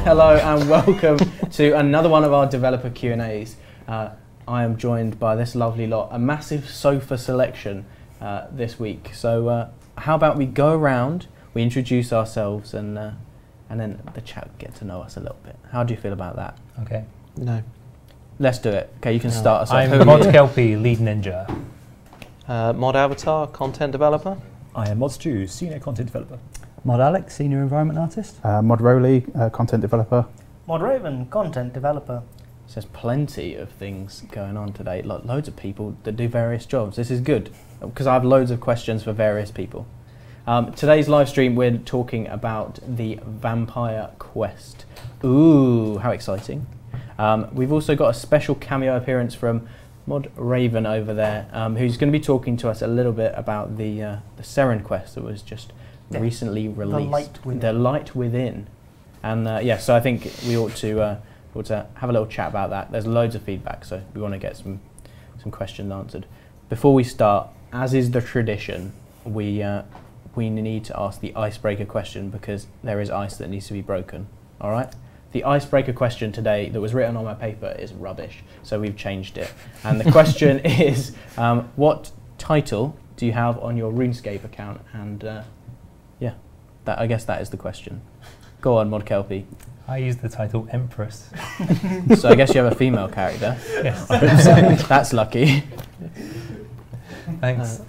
Hello and welcome to another one of our developer Q&As. I am joined by this lovely lot, a massive sofa selection this week. So how about we go around, we introduce ourselves, and then the chat get to know us a little bit. How do you feel about that? Okay. No. Let's do it. Okay, you can start us off. I'm Mod Kelpie, lead ninja. Mod Avatar, content developer. I am Mod senior content developer. Mod Alex, senior environment artist. Mod Rowley, content developer. Mod Raven, content developer. So there's plenty of things going on today. Loads of people that do various jobs. This is good because I have loads of questions for various people. Today's live stream, we're talking about the Vampyre Quest. Ooh, how exciting. We've also got a special cameo appearance from Mod Raven over there, who's going to be talking to us a little bit about the Seren quest that was just recently released. The Light Within. And yeah, so I think we ought to have a little chat about that. There's loads of feedback, so we want to get some questions answered. Before we start, as is the tradition, we need to ask the icebreaker question because there is ice that needs to be broken. All right? The icebreaker question today that was written on my paper is rubbish, so we've changed it. And the question is, what title do you have on your RuneScape account? And yeah, I guess that is the question. Go on, Mod Kelpie. I use the title Empress. So I guess you have a female character. Yes. That's lucky. Thanks.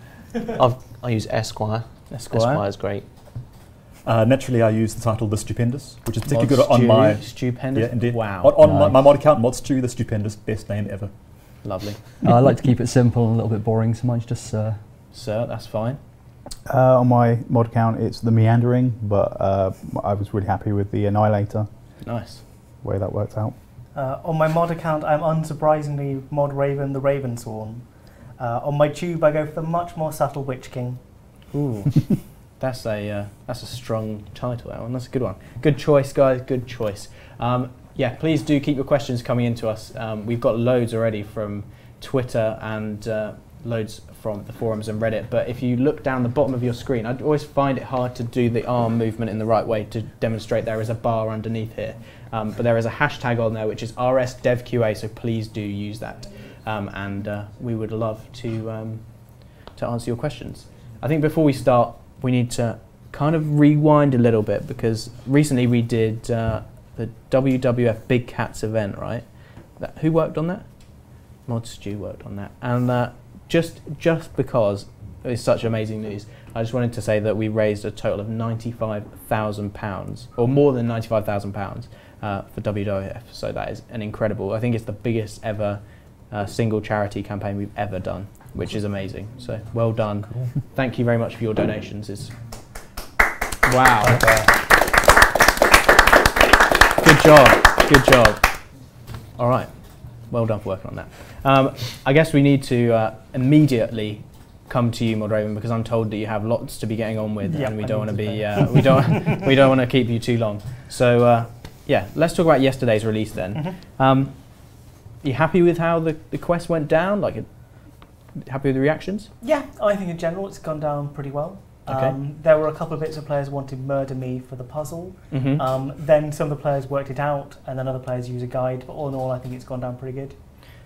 I use Esquire. Esquire. Esquire is great. Naturally, I use the title The Stupendous, which is particularly good on my... Stupendous? Yeah, indeed. Wow. On my mod account, Mod The Stupendous, best name ever. Lovely. I like to keep it simple and a little bit boring, so mine's just Sir. Sir, that's fine. On my mod account, it's the Meandering, but I was really happy with the Annihilator. Nice. The way that worked out. On my mod account, I'm unsurprisingly Mod Raven, the Ravensworn. On my tube, I go for the much more subtle Witch King. Ooh. That's a strong title, that one. That's a good one. Good choice, guys. Good choice. Yeah, please do keep your questions coming into us. We've got loads already from Twitter and loads from the forums and Reddit. But if you look down the bottom of your screen, I always find it hard to do the arm movement in the right way to demonstrate there is a bar underneath here. But there is a hashtag on there which is RSDevQA, so please do use that. And we would love to answer your questions. I think before we start, we need to kind of rewind a little bit because recently we did the WWF Big Cats event, right? Who worked on that? Mod Stu worked on that. And just because it's such amazing news, I just wanted to say that we raised a total of £95,000, or more than £95,000 for WWF. So that is an incredible, I think it's the biggest ever single charity campaign we've ever done, which is amazing. So well done. Cool. Thank you very much for your donations. Wow. Good job. Good job. All right. Well done for working on that. I guess we need to immediately come to you, Mod Raven, because I'm told that you have lots to be getting on with, and we don't want to be we don't want to keep you too long. So yeah, let's talk about yesterday's release then. Are you happy with how the quest went down? Like, happy with the reactions? Yeah, I think in general it's gone down pretty well. Okay. There were a couple of bits of players wanting to murder me for the puzzle. Then some of the players worked it out, and then other players use a guide. But all in all, I think it's gone down pretty good.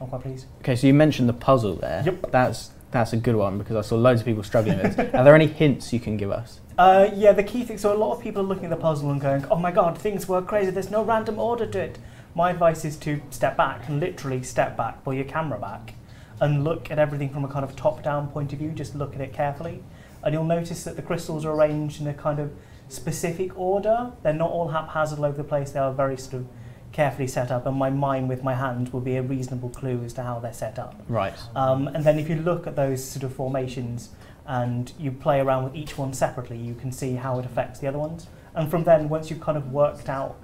I'm quite pleased. Okay, so you mentioned the puzzle there. Yep. That's a good one because I saw loads of people struggling with it. Are there any hints you can give us? Yeah, the key thing, so a lot of people are looking at the puzzle and going, oh my god, things work crazy, there's no random order to it. My advice is to step back and literally step back, pull your camera back, and look at everything from a kind of top-down point of view, just look at it carefully. And you'll notice that the crystals are arranged in a kind of specific order. They're not all haphazard all over the place, they are very sort of carefully set up, and my mime with my hand will be a reasonable clue as to how they're set up. Right. And then if you look at those sort of formations and you play around with each one separately, you can see how it affects the other ones. And from then, once you've kind of worked out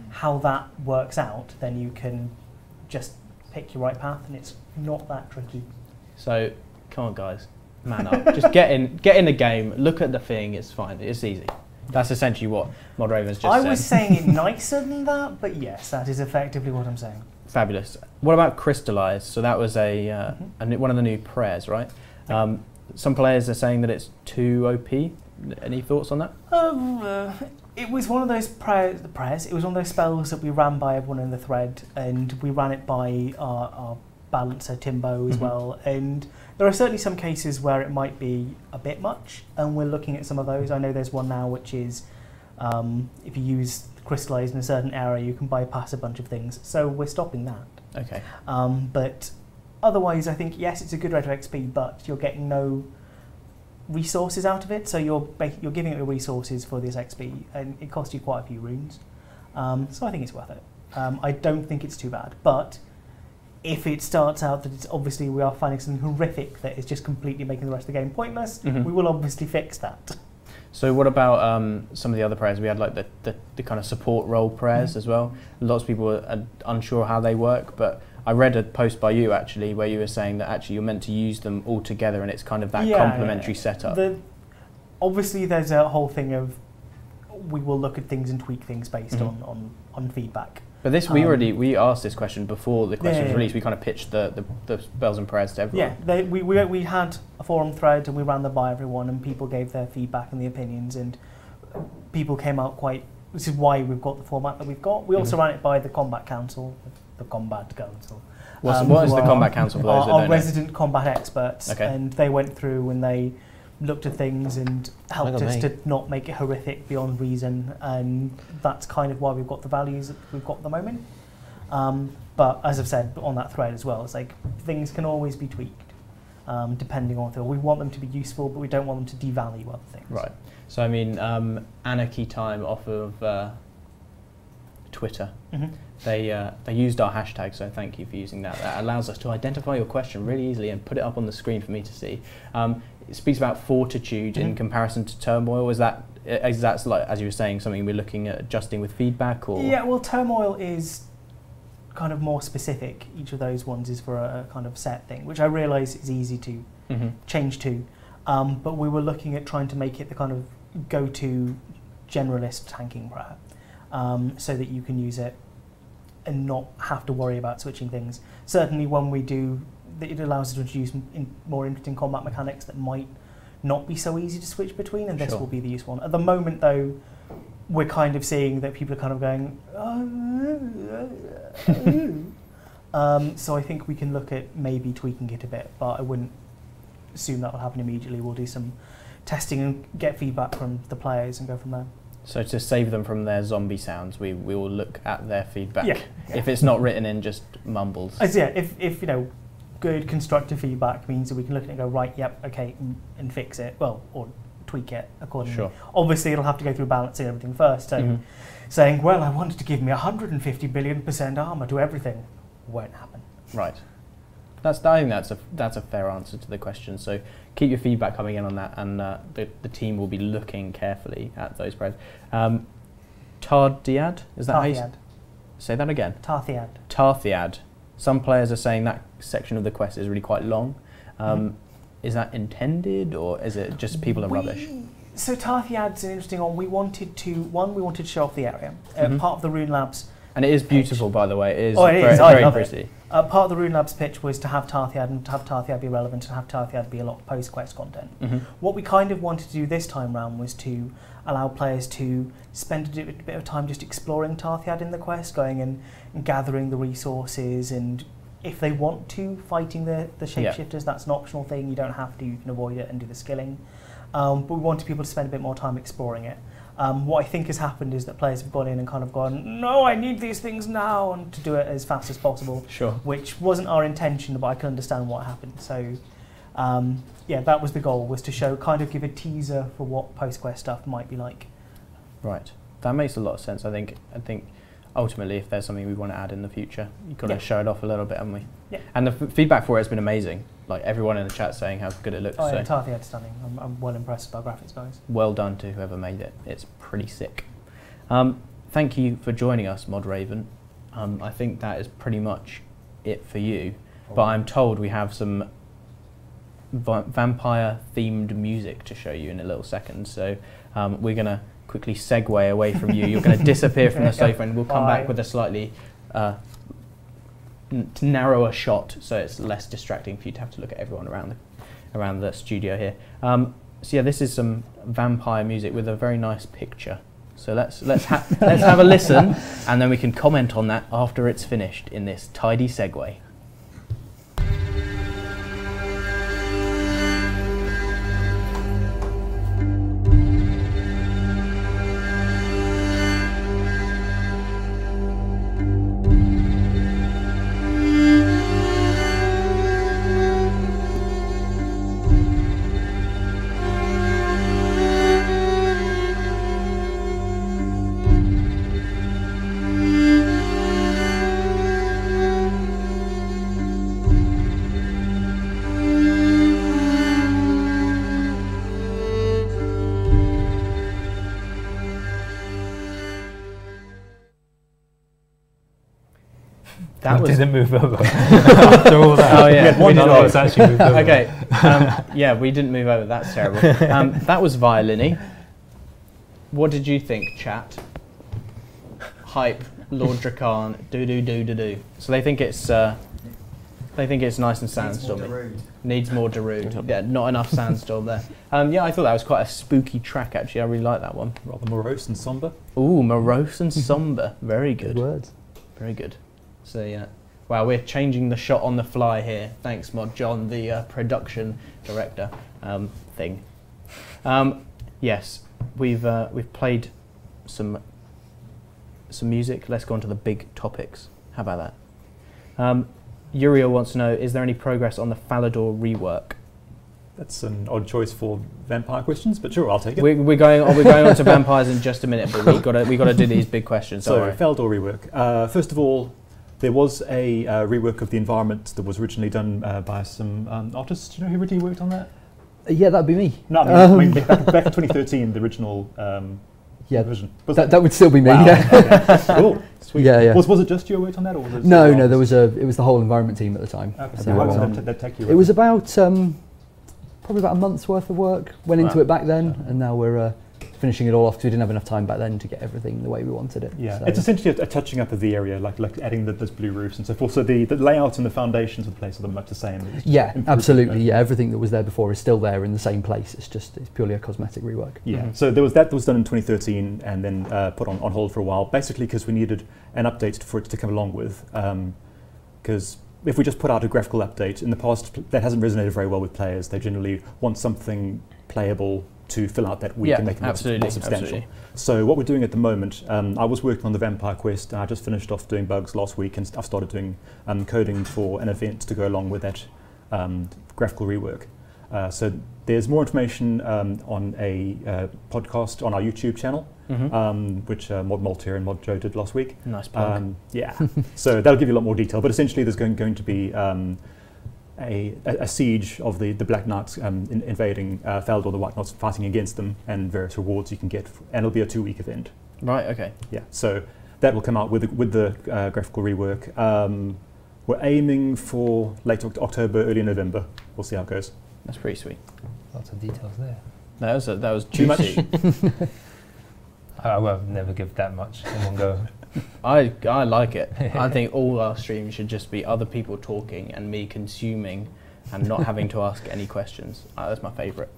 how that works out, then you can just pick your right path, and it's not that tricky. So, come on guys, man up. Just get in the game, look at the thing, it's fine, it's easy. That's essentially what Mod Raven's just said. I was saying it nicer than that, but yes, that is effectively what I'm saying. Fabulous. What about Crystallize? So that was one of the new prayers, right? Some players are saying that it's too OP. Any thoughts on that? It was one of those prayers. It was one of those spells that we ran by everyone in the thread, and we ran it by our balancer Timbo as well. And there are certainly some cases where it might be a bit much, and we're looking at some of those. I know there's one now which is if you use crystallize in a certain area, you can bypass a bunch of things. So we're stopping that. Okay. But otherwise, I think yes, it's a good rate of XP, but you're getting no resources out of it. So you're giving it the resources for this XP, and it costs you quite a few runes. So I think it's worth it. I don't think it's too bad, but if it starts out that it's obviously we are finding something horrific that is just completely making the rest of the game pointless, we will obviously fix that. So what about some of the other prayers? We had like the kind of support role prayers as well. Lots of people are unsure how they work, but I read a post by you actually where you were saying that actually you're meant to use them all together, and it's kind of that complementary setup. Obviously there's a whole thing of we will look at things and tweak things based on feedback. But this we asked this question before the question was released. We kind of pitched the spells and prayers to everyone. Yeah, we had a forum thread and we ran them by everyone, and people gave their feedback and the opinions, and people came out quite. This is why we've got the format that we've got. We also ran it by the Combat Council, What is the Combat Council for those that don't know? Our resident combat experts, and they went through and they looked at things and helped us to not make it horrific beyond reason, and that's kind of why we've got the values that we've got at the moment. But as I've said on that thread as well, it's like things can always be tweaked depending on the. We want them to be useful, but we don't want them to devalue other things. Right. So I mean, Anarchy Time off of Twitter. They used our hashtag, so thank you for using that. That allows us to identify your question really easily and put it up on the screen for me to see. It speaks about fortitude in comparison to turmoil. Is that like, as you were saying, something we're looking at adjusting with feedback, or? Yeah, well, turmoil is kind of more specific. Each of those ones is for a kind of set thing, which I realise is easy to change to. But we were looking at trying to make it the kind of go-to generalist tanking prayer, so that you can use it and not have to worry about switching things. Certainly when we do, it allows us to introduce more interesting combat mechanics that might not be so easy to switch between, and this will be the useful one. At the moment though, we're kind of seeing that people are kind of going, so I think we can look at maybe tweaking it a bit, but I wouldn't assume that will happen immediately. We'll do some testing and get feedback from the players and go from there. So to save them from their zombie sounds, we will look at their feedback. Yeah. If it's not written in just mumbles. If you know, good constructive feedback means that we can look at it and go, right, yep, okay, and fix it, well, or tweak it accordingly. Sure. Obviously, it'll have to go through balancing everything first. So saying, well, I wanted to give me 150 billion% armor to everything, won't happen. Right. I think that's a fair answer to the question. So keep your feedback coming in on that, and the team will be looking carefully at those prayers. Tarthiad, is that how you say that again? Tarthiad. Tarthiad. Some players are saying that section of the quest is really quite long. Is that intended, or is it just people are rubbish? So Tarthiad's an interesting one. We wanted to show off the area. Part of the Rune Labs. And it is beautiful, by the way. It is very pretty. Part of the Rune Labs pitch was to have Tarthiad and to have Tarthiad be relevant and have Tarthiad be a lot of post-quest content. What we kind of wanted to do this time round was to allow players to spend a bit of time just exploring Tarthiad in the quest, going and gathering the resources, and if they want to, fighting the shapeshifters. That's an optional thing. You don't have to. You can avoid it and do the skilling. But we wanted people to spend a bit more time exploring it. What I think has happened is that players have gone in and kind of gone, no, I need these things now, and to do it as fast as possible. Sure. Which wasn't our intention, but I can understand what happened. So, yeah, that was the goal, was to show, kind of give a teaser for what post-quest stuff might be like. Right. That makes a lot of sense. I think ultimately, if there's something we want to add in the future, you've got to show it off a little bit, haven't we? Yeah. And the feedback for it has been amazing. Like, everyone in the chat saying how good it looks. Oh, yeah, Tarthiad's stunning. I'm well impressed by graphics, guys. Well done to whoever made it. It's pretty sick. Thank you for joining us, Mod Raven. I think that is pretty much it for you. But I'm told we have some vampire-themed music to show you in a little second. So we're going to quickly segue away from you. You're going to disappear from the sofa, and we'll come back with a slightly narrower shot, so it's less distracting for you to have to look at everyone around the studio here. So yeah, this is some vampire music with a very nice picture. So let's have a listen, and then we can comment on that after it's finished in this tidy segue. That didn't move over after all that. Oh yeah, none of us actually moved over. Okay, yeah, we didn't move over. That's terrible. That was violin-y. What did you think, chat? Hype, Lord Drakan, do. So they think it's nice and sandstormy. Needs more Darude. Yeah, not enough sandstorm there. Yeah, I thought that was quite a spooky track actually. I really like that one. Rather morose and somber. Ooh, morose and somber. Very good. Good words. Very good. So yeah, wow, we're changing the shot on the fly here. Thanks, Mod John, the production director thing. Yes, we've played some music. Let's go on to the big topics. How about that? Uriel wants to know: is there any progress on the Falador rework? That's an odd choice for vampire questions, but sure, I'll take it. We're going on to vampires in just a minute, but we got to do these big questions. So Falador rework. First of all, there was a rework of the environment that was originally done by some artists. Do you know who originally worked on that? Yeah, that'd be me. No, I mean back in 2013, the original version. That would still be me. Wow, Yeah. okay. Cool. Sweet. Yeah. Was it just you who worked on that, or was it No, it was the whole environment team at the time. Okay, so how long did that take you? It was about probably about a month's worth of work. Went into it back then, and now we're finishing it all off because we didn't have enough time back then to get everything the way we wanted it. Yeah, so. it's essentially a touching up of the area, like adding those blue roofs and so forth. So the layout and the foundations of the place are much the same. Yeah, absolutely. Yeah, everything that was there before is still there in the same place. It's purely a cosmetic rework. Yeah. So there was that was done in 2013 and then put on hold for a while, basically because we needed an update for it to come along with. Because if we just put out a graphical update, in the past that hasn't resonated very well with players. They generally want something playable to fill out that week and make it more substantial. Absolutely. So what we're doing at the moment, I was working on the Vampyre Quest, and I just finished off doing bugs last week, and I've started doing coding for an event to go along with that graphical rework. So there's more information on a podcast on our YouTube channel, which Mod Maltier and Mod Joe did last week. Nice plug. Yeah, so that'll give you a lot more detail, but essentially there's going to be a siege of the Black Knights invading Falador, the White Knights fighting against them, and various rewards you can get, and it'll be a 2-week event. Right, okay. Yeah, so that will come out with the graphical rework. We're aiming for late October, early November. We'll see how it goes. That's pretty sweet. Lots of details there. That was Too juicy. I will never give that much in one go. I like it. I think all our streams should just be other people talking and me consuming and not having to ask any questions. That's my favourite.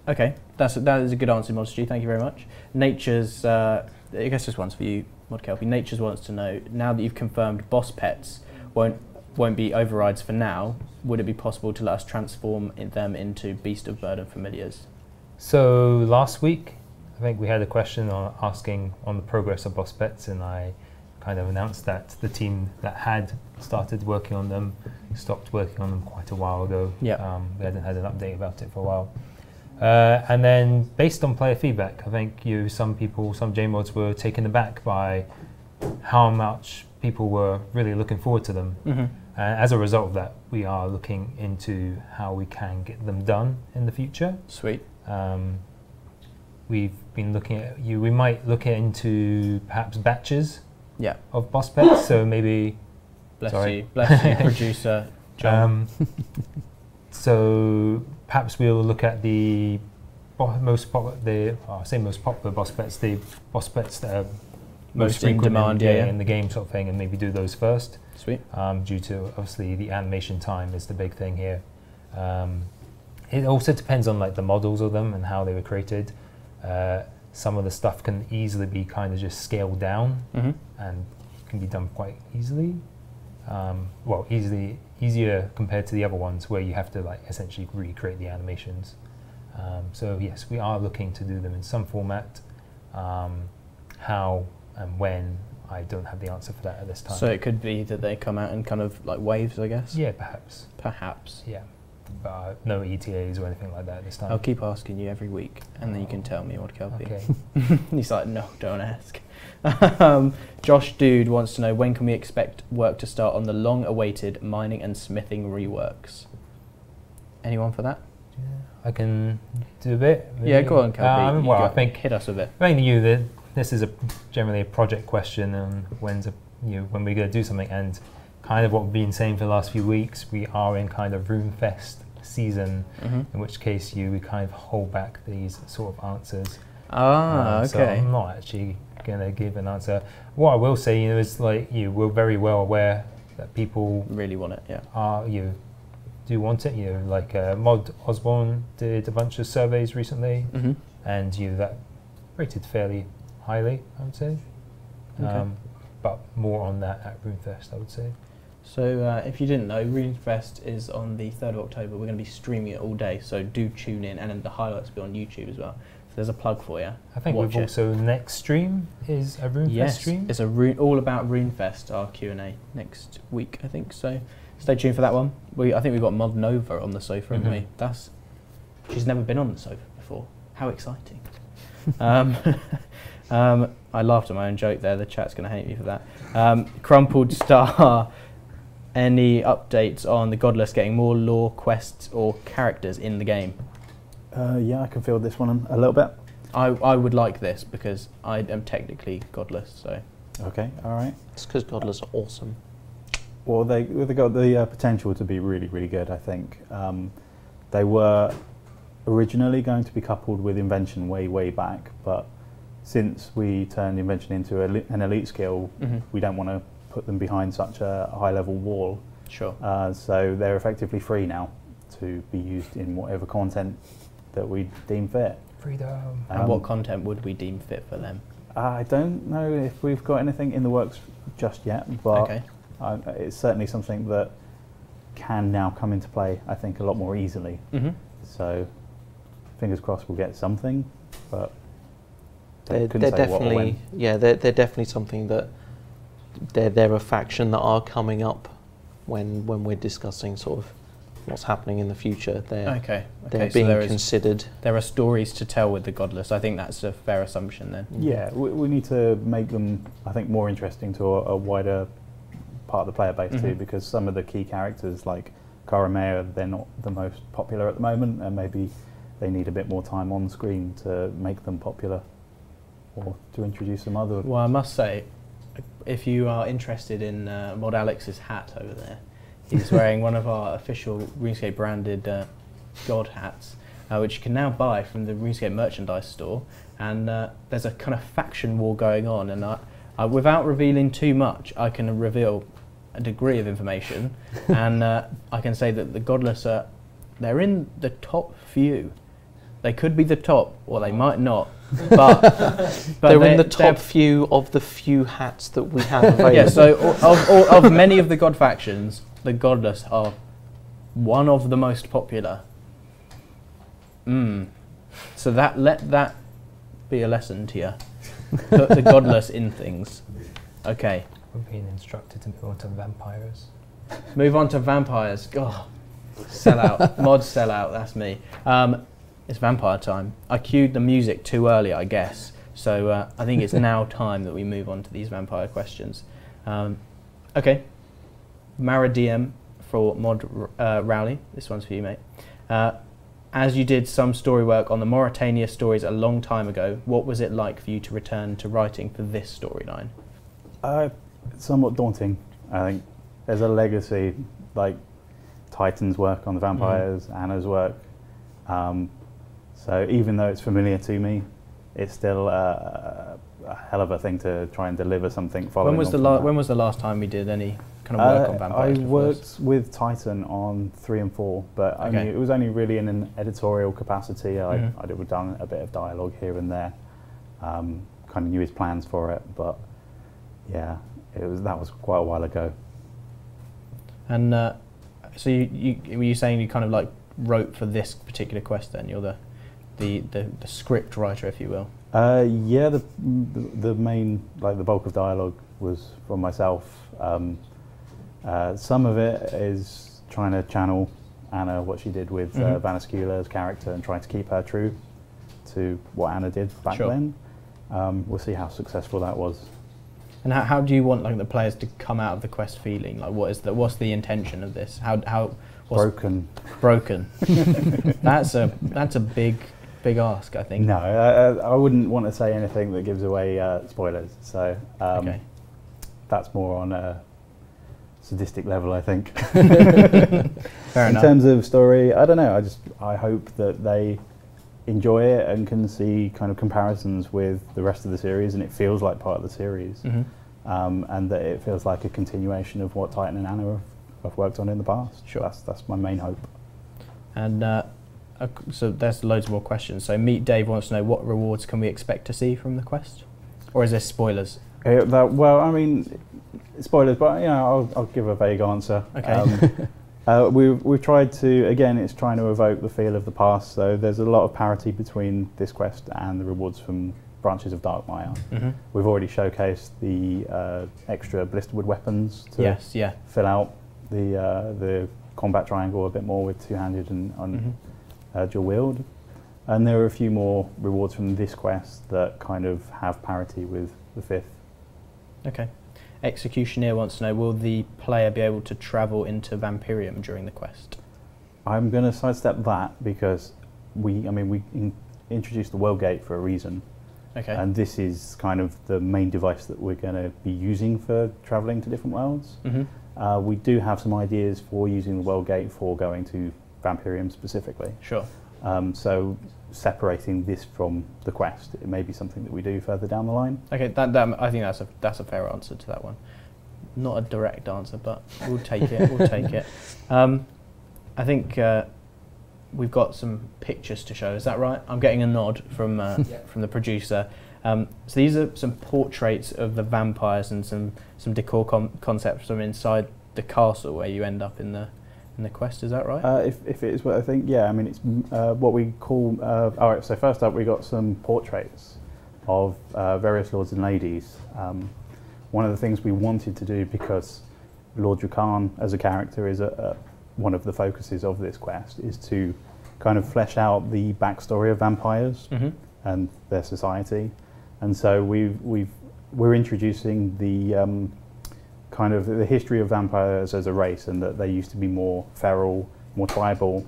Okay, that is a good answer, Modesty. Thank you very much. Nature's, I guess this one's for you, Modkelpie. Nature's wants to know, now that you've confirmed boss pets won't be overrides for now, would it be possible to let us transform them into Beast of Burden familiars? So last week, I think we had a question asking on the progress of boss pets, and I kind of announced that the team that had started working on them stopped working on them quite a while ago. Yeah. We hadn't had an update about it for a while. And then based on player feedback, I think some JMods were taken aback by how much people were really looking forward to them. As a result of that, we are looking into how we can get them done in the future. Sweet. We've been looking at we might look into perhaps batches Yeah. of boss pets. So maybe Bless you, producer John. So perhaps we'll look at the most popular boss pets, the boss pets that are most in frequent demand, in the game sort of thing, and maybe do those first. Sweet. Due to obviously the animation time is the big thing here. It also depends on like the models of them and how they were created. some of the stuff can easily be kind of just scaled down Mm-hmm. and can be done quite easily. Well, easier compared to the other ones where you have to like essentially recreate the animations. So yes, we are looking to do them in some format. How and when, I don't have the answer for that at this time. So it could be that they come out in kind of like waves, I guess. Yeah, perhaps. Perhaps. Yeah, but no ETAs or anything like that this time. I'll keep asking you every week, and then you can tell me what it will be. Okay. He's like, no, don't ask. Josh Dude wants to know, when can we expect work to start on the long-awaited mining and smithing reworks? Anyone for that? I can do a bit. Yeah, go on, Kelby. Well, I think hit us with it. I think this is generally a project question, and when we're going to do something, and kind of what we've been saying for the last few weeks, we are in kind of RuneFest season, in which case we kind of hold back these sort of answers. Okay. So I'm not actually going to give an answer. What I will say, is like we're very well aware that people Really want it, yeah. Do want it. Like Mod Osborne did a bunch of surveys recently, Mm-hmm. and that rated fairly highly, I would say. Okay. But more on that at RuneFest, I would say. So if you didn't know, RuneFest is on the 3rd of October. We're going to be streaming it all day, so do tune in, and then the highlights will be on YouTube as well. So there's a plug for you. I think Watch we've it. also next stream is a RuneFest stream. It's all about RuneFest, our Q&A next week, I think. So stay tuned for that one. I think we've got Mod Nova on the sofa, haven't we? She's never been on the sofa before. How exciting. I laughed at my own joke there. The chat's going to hate me for that. Crumpled Star, any updates on the Godless getting more lore, quests, or characters in the game? Yeah, I can field this one a little bit. I would like this because I am technically Godless, so... Okay, all right. It's because Godless are awesome. Well, they got the potential to be really, really good, I think. They were originally going to be coupled with Invention way back, but since we turned Invention into an elite skill, we don't want to put them behind such a high-level wall. Sure. So they're effectively free now to be used in whatever content that we deem fit. Freedom. And what content would we deem fit for them? I don't know if we've got anything in the works just yet, but Okay. It's certainly something that can now come into play, I think, a lot more easily. So fingers crossed we'll get something, but They're couldn't say what or definitely, when. yeah, they're definitely something that they're a faction that are coming up when we're discussing sort of what's happening in the future. They're So being considered. there are stories to tell with the Godless. I think that's a fair assumption then. Yeah, we need to make them, I think, more interesting to a wider part of the player base too, because some of the key characters like Karamea, they're not the most popular at the moment, and maybe they need a bit more time on screen to make them popular or to introduce some other... Well, I must say, if you are interested in Mod Alex's hat over there, he's wearing one of our official RuneScape branded God hats, which you can now buy from the RuneScape merchandise store, and there's a kind of faction war going on, and without revealing too much, I can reveal a degree of information, and I can say that the Godless they're in the top few. They could be the top, or they might not, but they're in the top few of the few hats that we have available. Yeah, so of many of the God factions, the Godless are one of the most popular. So let that be a lesson to you. Put the Godless in things. Okay. We're being instructed to move on to vampires. Move on to vampires. God, sell out. Mods sell out. That's me. It's vampire time. I cued the music too early, I guess. So I think it's now time that we move on to these vampire questions. Okay. Mara DM for Mod Rowley. This one's for you, mate. As you did some story work on the Mauritania stories a long time ago, what was it like for you to return to writing for this storyline? Somewhat daunting, I think. There's a legacy, like Titan's work on the vampires, Anna's work. So even though it's familiar to me, it's still a hell of a thing to try and deliver something following. When was the last time we did any kind of work on vampires? I worked with Titan on 3 and 4, but it was only really in an editorial capacity. I'd have done a bit of dialogue here and there. kind of knew his plans for it, but yeah, that was quite a while ago. And so were you saying you kind of like wrote for this particular quest then? You're the script writer, if you will. Yeah, the main, like the bulk of dialogue was from myself. Some of it is trying to channel Anna, what she did with Vanascula's character, and trying to keep her true to what Anna did back then. We'll see how successful that was. And how do you want like the players to come out of the quest feeling? Like what's the intention of this? Broken. That's a big ask, I think. No, I wouldn't want to say anything that gives away spoilers. So that's more on a sadistic level, I think. Fair enough. In terms of story, I don't know. I hope that they enjoy it and can see kind of comparisons with the rest of the series, and it feels like part of the series, and that it feels like a continuation of what Titan and Anna have worked on in the past. Sure. That's my main hope. And so there's loads more questions. So Meet Dave wants to know, what rewards can we expect to see from the quest, or is this spoilers? Well, I mean, spoilers, but I'll give a vague answer. Okay. We've tried to, again, it's trying to evoke the feel of the past, so there's a lot of parity between this quest and the rewards from Branches of Darkmire. We've already showcased the extra blisterwood weapons to fill out the combat triangle a bit more with two-handed and dual wield. And there are a few more rewards from this quest that kind of have parity with the 5th. Okay. Executioner wants to know, will the player be able to travel into Vampyrium during the quest? I'm going to sidestep that because we introduced the World Gate for a reason. Okay. And this is kind of the main device that we're going to be using for travelling to different worlds. We do have some ideas for using the World Gate for going to Vampyrium specifically. Sure. So separating this from the quest, it may be something that we do further down the line. Okay, I think that's a fair answer to that one. Not a direct answer, but we'll take it. We'll take it. I think we've got some pictures to show. Is that right? I'm getting a nod from the producer. So these are some portraits of the vampires and some decor concepts from inside the castle where you end up in the quest. Is that right? If it is what I think, yeah. I mean, it's what we call. All right. So first up, we got some portraits of various lords and ladies. One of the things we wanted to do, because Lord Drakan as a character is one of the focuses of this quest, is to kind of flesh out the backstory of vampires and their society. And so we're introducing the kind of the history of vampires as a race, and that they used to be more feral, more tribal,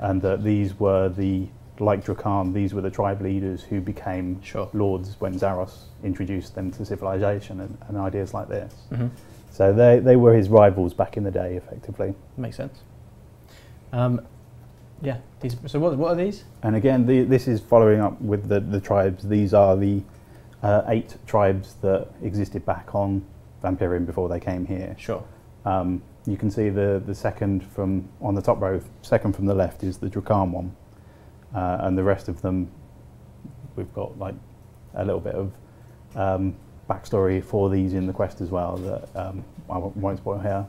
and that these were like Drakan, these were the tribe leaders who became lords when Zaros introduced them to civilization and ideas like this. So they were his rivals back in the day, effectively. Makes sense. Yeah. So what are these? And again, this is following up with the tribes. These are the 8 tribes that existed back on Vampyrium before they came here. Sure. You can see the second from on the top row, second from the left is the Drakan one, and the rest of them, we've got like a little bit of backstory for these in the quest as well that I won't spoil here.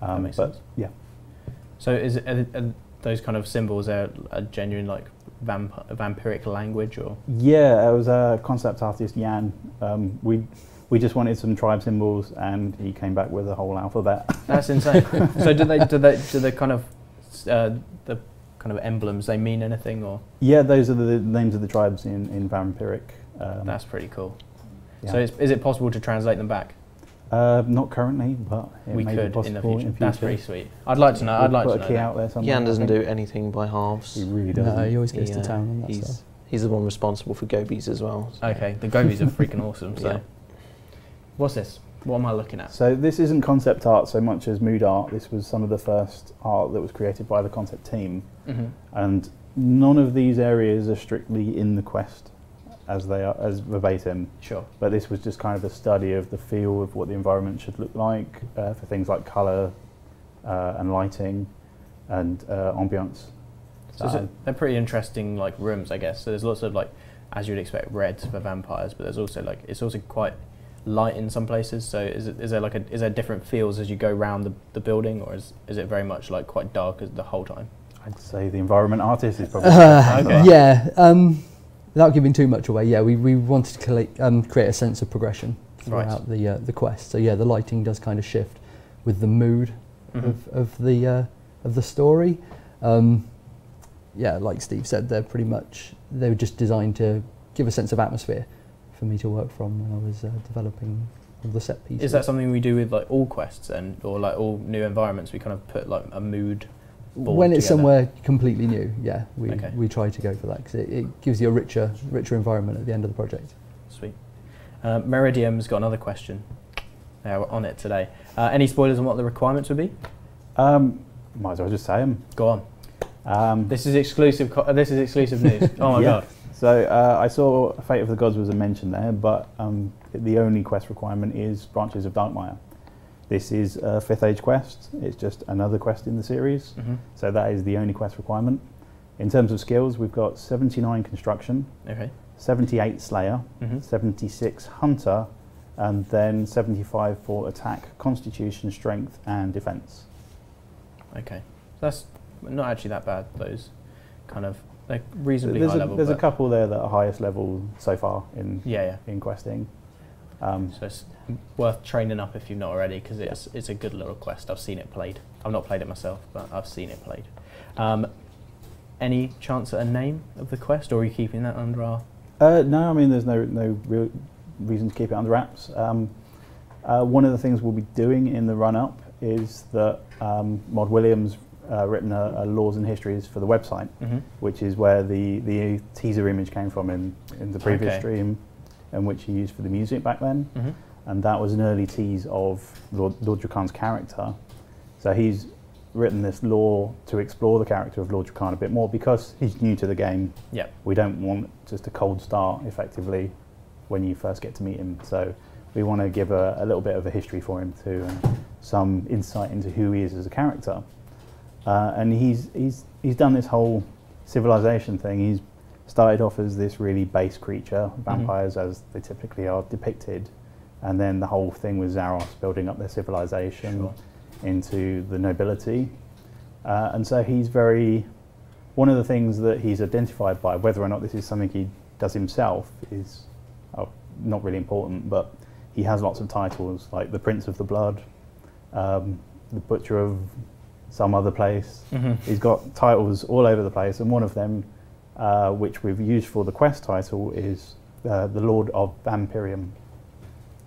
That makes sense. Yeah. So are those kind of symbols a genuine like vampiric language, or? Yeah, it was a concept artist, Jan. We just wanted some tribe symbols, and he came back with a whole alphabet. That's insane. So do the kind of emblems, they mean anything, or? Yeah, those are the names of the tribes in Vampyric. That's pretty cool. Yeah. So is it possible to translate them back? Not currently, but we may could be possible in the future. That's pretty sweet. I'd like to know. I'd like to know. Put a key out there somewhere. Jan doesn't do anything by halves. He really doesn't. No, he always goes to town on that stuff. He's the one responsible for gobies as well. So. Okay, the gobies are freaking awesome. So, what's this? What am I looking at? So this isn't concept art so much as mood art. This was some of the first art that was created by the concept team, and none of these areas are strictly in the quest as they are, as verbatim. Sure. But this was just kind of a study of the feel of what the environment should look like for things like colour and lighting and ambience. So they're pretty interesting like rooms, I guess. So there's lots of like as you'd expect, red for vampires, but there's also like it's also quite light in some places. So is there different feels as you go around the building, or is it very much like quite dark as the whole time? I'd say the environment artist is probably okay. Yeah. Without giving too much away, yeah, we wanted to create a sense of progression throughout the quest. So yeah, the lighting does kind of shift with the mood of the story. Yeah, like Steve said, they were just designed to give a sense of atmosphere for me to work from when I was developing all the set pieces. Is that something we do with like all quests and or like all new environments? We kind of put like a mood board when it's together? somewhere completely new. Yeah, we try to go for that because it gives you a richer environment at the end of the project. Sweet. Meridium's got another question. We're on it today. Any spoilers on what the requirements would be? Might as well just say them. Go on. This is exclusive. This is exclusive news. Oh my god. So I saw Fate of the Gods was a mention there, but the only quest requirement is Branches of Darkmire. This is a 5th Age quest. It's just another quest in the series. So that is the only quest requirement. In terms of skills, we've got 79 Construction, 78 Slayer, 76 Hunter, and then 75 for Attack, Constitution, Strength, and Defense. Okay. That's not actually that bad, those kind of, they're reasonably high level. There's a couple there that are highest level so far in questing. So it's worth training up if you've not already, because it's a good little quest. I've seen it played. I've not played it myself, but I've seen it played. Any chance at a name of the quest, or are you keeping that under our... No, I mean there's no real reason to keep it under wraps. One of the things we'll be doing in the run-up is that Mod Williams written a laws and histories for the website, which is where the teaser image came from in the previous stream, and which he used for the music back then. And that was an early tease of Lord Drakan's character. So he's written this lore to explore the character of Lord Drakan a bit more because he's new to the game. We don't want just a cold start, effectively, when you first get to meet him. So we want to give a little bit of a history for him too, and some insight into who he is as a character. And he's done this whole civilization thing. He's started off as this really base creature, vampires as they typically are depicted, and then the whole thing with Zaros building up their civilization into the nobility. And so he's one of the things that he's identified by, whether or not this is something he does himself is not really important, but he has lots of titles like the Prince of the Blood, the Butcher of some other place. He's got titles all over the place, and one of them, which we've used for the quest title, is the Lord of Vampyrium.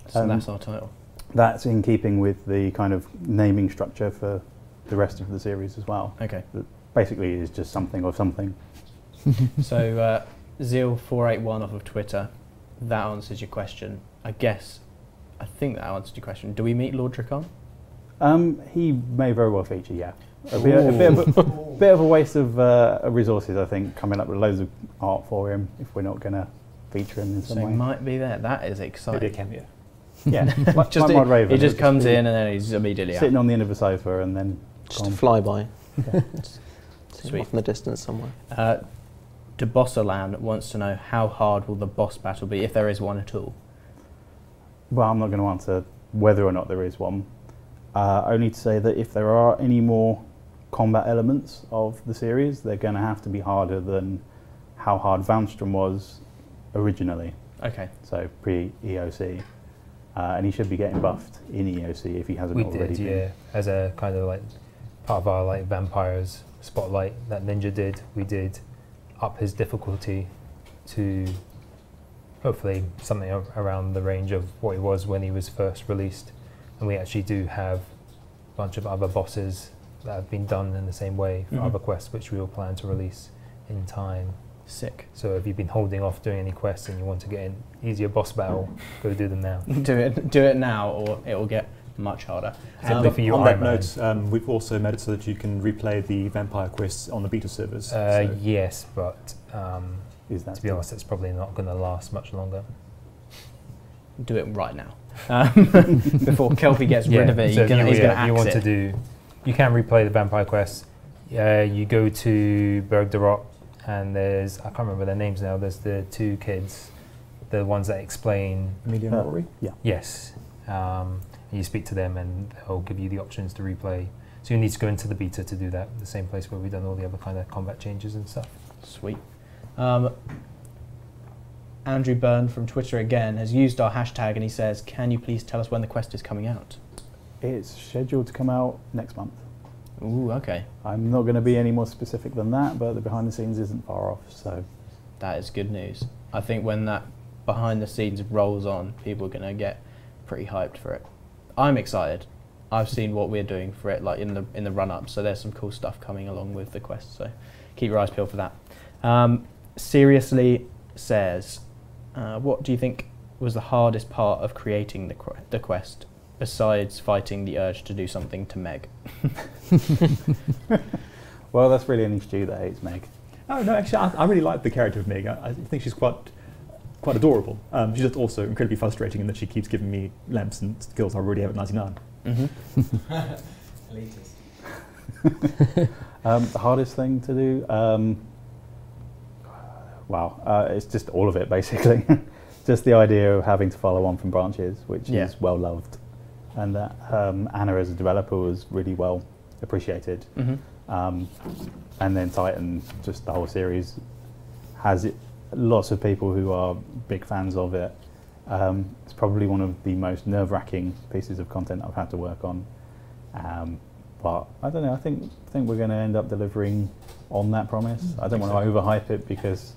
So that's our title. That's in keeping with the kind of naming structure for the rest of the series as well. Okay. That basically is just something of something. So Zeal481 off of Twitter, that answers your question. I think that answered your question. Do we meet Lord Drakan? He may very well feature, yeah. A bit of a waste of resources, I think, coming up with loads of art for him if we're not going to feature him in some way. So he might be there. That is exciting. Maybe a cameo. Yeah, he just comes in and then he's immediately sitting out. on the end of a sofa and then just a flyby. Sweet. Off in the distance somewhere. Debossalan wants to know how hard will the boss battle be, if there is one at all. Well, I'm not going to answer whether or not there is one. Only to say that if there are any more combat elements of the series, they're going to have to be harder than how hard Valmstrom was originally. Okay. So pre-EOC. And he should be getting buffed in EOC if he hasn't already been. Yeah, as a kind of like part of our like vampires spotlight that Ninja did, we did up his difficulty to hopefully something around the range of what he was when he was first released. And we actually do have a bunch of other bosses that have been done in the same way for other quests, which we will plan to release in time. Sick. So if you've been holding off doing any quests and you want to get an easier boss battle, go do them now. Do it now, or it will get much harder. Simply for you, on that note, we've also made it so that you can replay the Vampire Quests on the beta servers. Yes, but is that to be honest, it's probably not going to last much longer. Do it right now. Before Kelpie gets rid of it, so he's going to axe it. You can replay the Vampire Quests. You go to Berg de Rot, and there's, I can't remember their names now, there's the two kids, the ones that explain. Amelia and Rory? Yeah. Yes. You speak to them and they'll give you the options to replay. So you need to go into the beta to do that, the same place where we've done all the other kind of combat changes and stuff. Sweet. Andrew Byrne from Twitter again has used our hashtag and he says, can you please tell us when the quest is coming out? It's scheduled to come out next month. Ooh, okay. I'm not going to be any more specific than that, but the behind the scenes isn't far off, so. That is good news. I think when that behind the scenes rolls on, people are going to get pretty hyped for it. I'm excited. I've seen what we're doing for it, like in the run up. So there's some cool stuff coming along with the quest. So keep your eyes peeled for that. Seriously says, what do you think was the hardest part of creating the quest, besides fighting the urge to do something to Meg? Well, that's really only Stu that hates Meg. Oh no, actually, I really like the character of Meg. I think she's quite adorable. She's just also incredibly frustrating in that she keeps giving me lamps and skills I already have at 99. The hardest thing to do? It's just all of it, basically. Just the idea of having to follow on from branches, which is well loved. And that Anna as a developer was really well appreciated. And then Titan, just the whole series, has lots of people who are big fans of it. It's probably one of the most nerve-wracking pieces of content I've had to work on. But I don't know, I think we're going to end up delivering on that promise. I don't want to overhype it because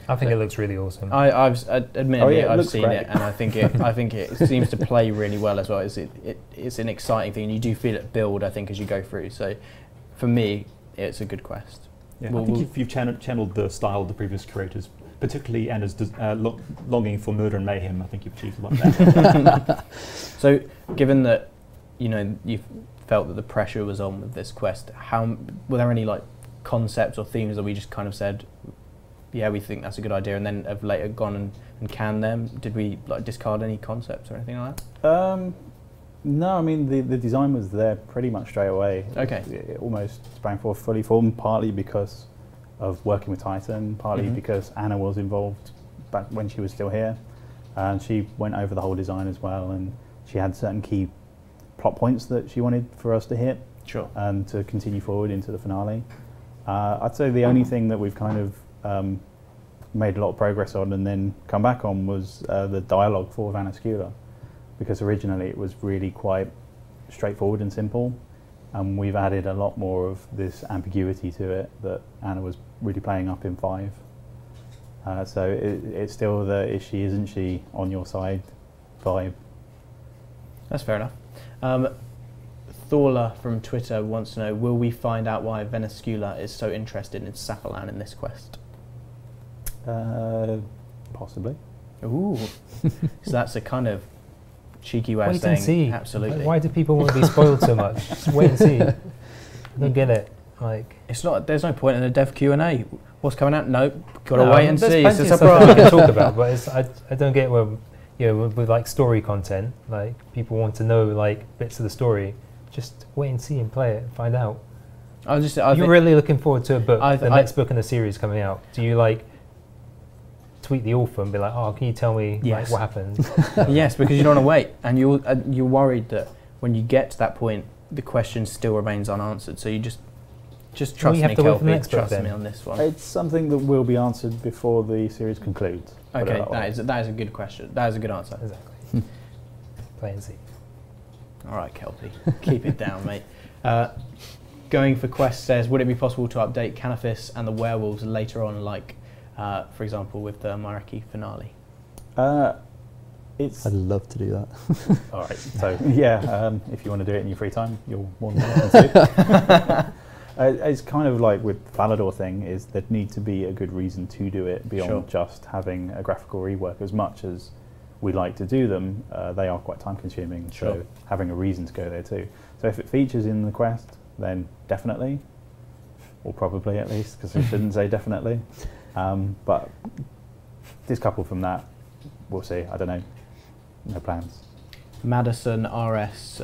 I think it looks really awesome. Admittedly, I've seen it, and I think it seems to play really well as well. It's an exciting thing, and you do feel it build, I think, as you go through. So, for me, it's a good quest. Yeah, I think you've channeled the style of the previous creators, particularly Anna's longing for murder and mayhem. I think you've achieved a lot of that. So, given that you felt that the pressure was on with this quest, were there any concepts or themes that we just kind of said, yeah, we think that's a good idea, and then have later gone and canned them? Did we discard any concepts or anything like that? No, I mean the design was there pretty much straight away. Okay. It almost sprang forth fully formed, partly because of working with Titan, partly because Anna was involved back when she was still here, and she went over the whole design as well, and she had certain key plot points that she wanted for us to hit. Sure. And to continue forward into the finale. I'd say the only thing that we've kind of made a lot of progress on and then come back on was the dialogue for Vampyre, because originally it was really quite straightforward and simple, and we've added a lot more of this ambiguity to it that Anna was really playing up in 5. So it's still the is she, isn't she, on your side vibe. That's fair enough. Thorla from Twitter wants to know, will we find out why Vampyre is so interested in Sapalan in this quest? Possibly. Ooh. So that's a kind of cheeky way of saying see. Absolutely. Why do people want to be spoiled so much? Just wait and see. I don't get it. It's not. There's no point in a dev Q&A. What's coming out? Nope. Got to wait and see. It's a surprise. We can talk about, but I don't get where with story content, people want to know bits of the story. Just wait and see and play it and find out. You're really looking forward to a book, the next book in the series coming out. Do you tweet the author and be like, oh, can you tell me what happened? Yes, because you don't want to wait, and you're worried that when you get to that point, the question still remains unanswered. So you just trust me, Kelpie. Trust me on this one. It's something that will be answered before the series concludes. Okay, that is a good question. That is a good answer. Exactly. Play and see. All right, Kelpie, keep it down, mate. Going for Quest says, would it be possible to update Canifis and the werewolves later on, for example, with the Maraki finale? I'd love to do that. All right, so if you want to do it in your free time, you're more than welcome to. It's kind of like with the Falador thing, is there need to be a good reason to do it beyond just having a graphical rework. As much as we like to do them, they are quite time consuming, so having a reason to go there too. So if it features in the quest, then definitely, or probably at least, because we shouldn't say definitely. But discoupled from that, we'll see. I don't know. No plans. Madison RS,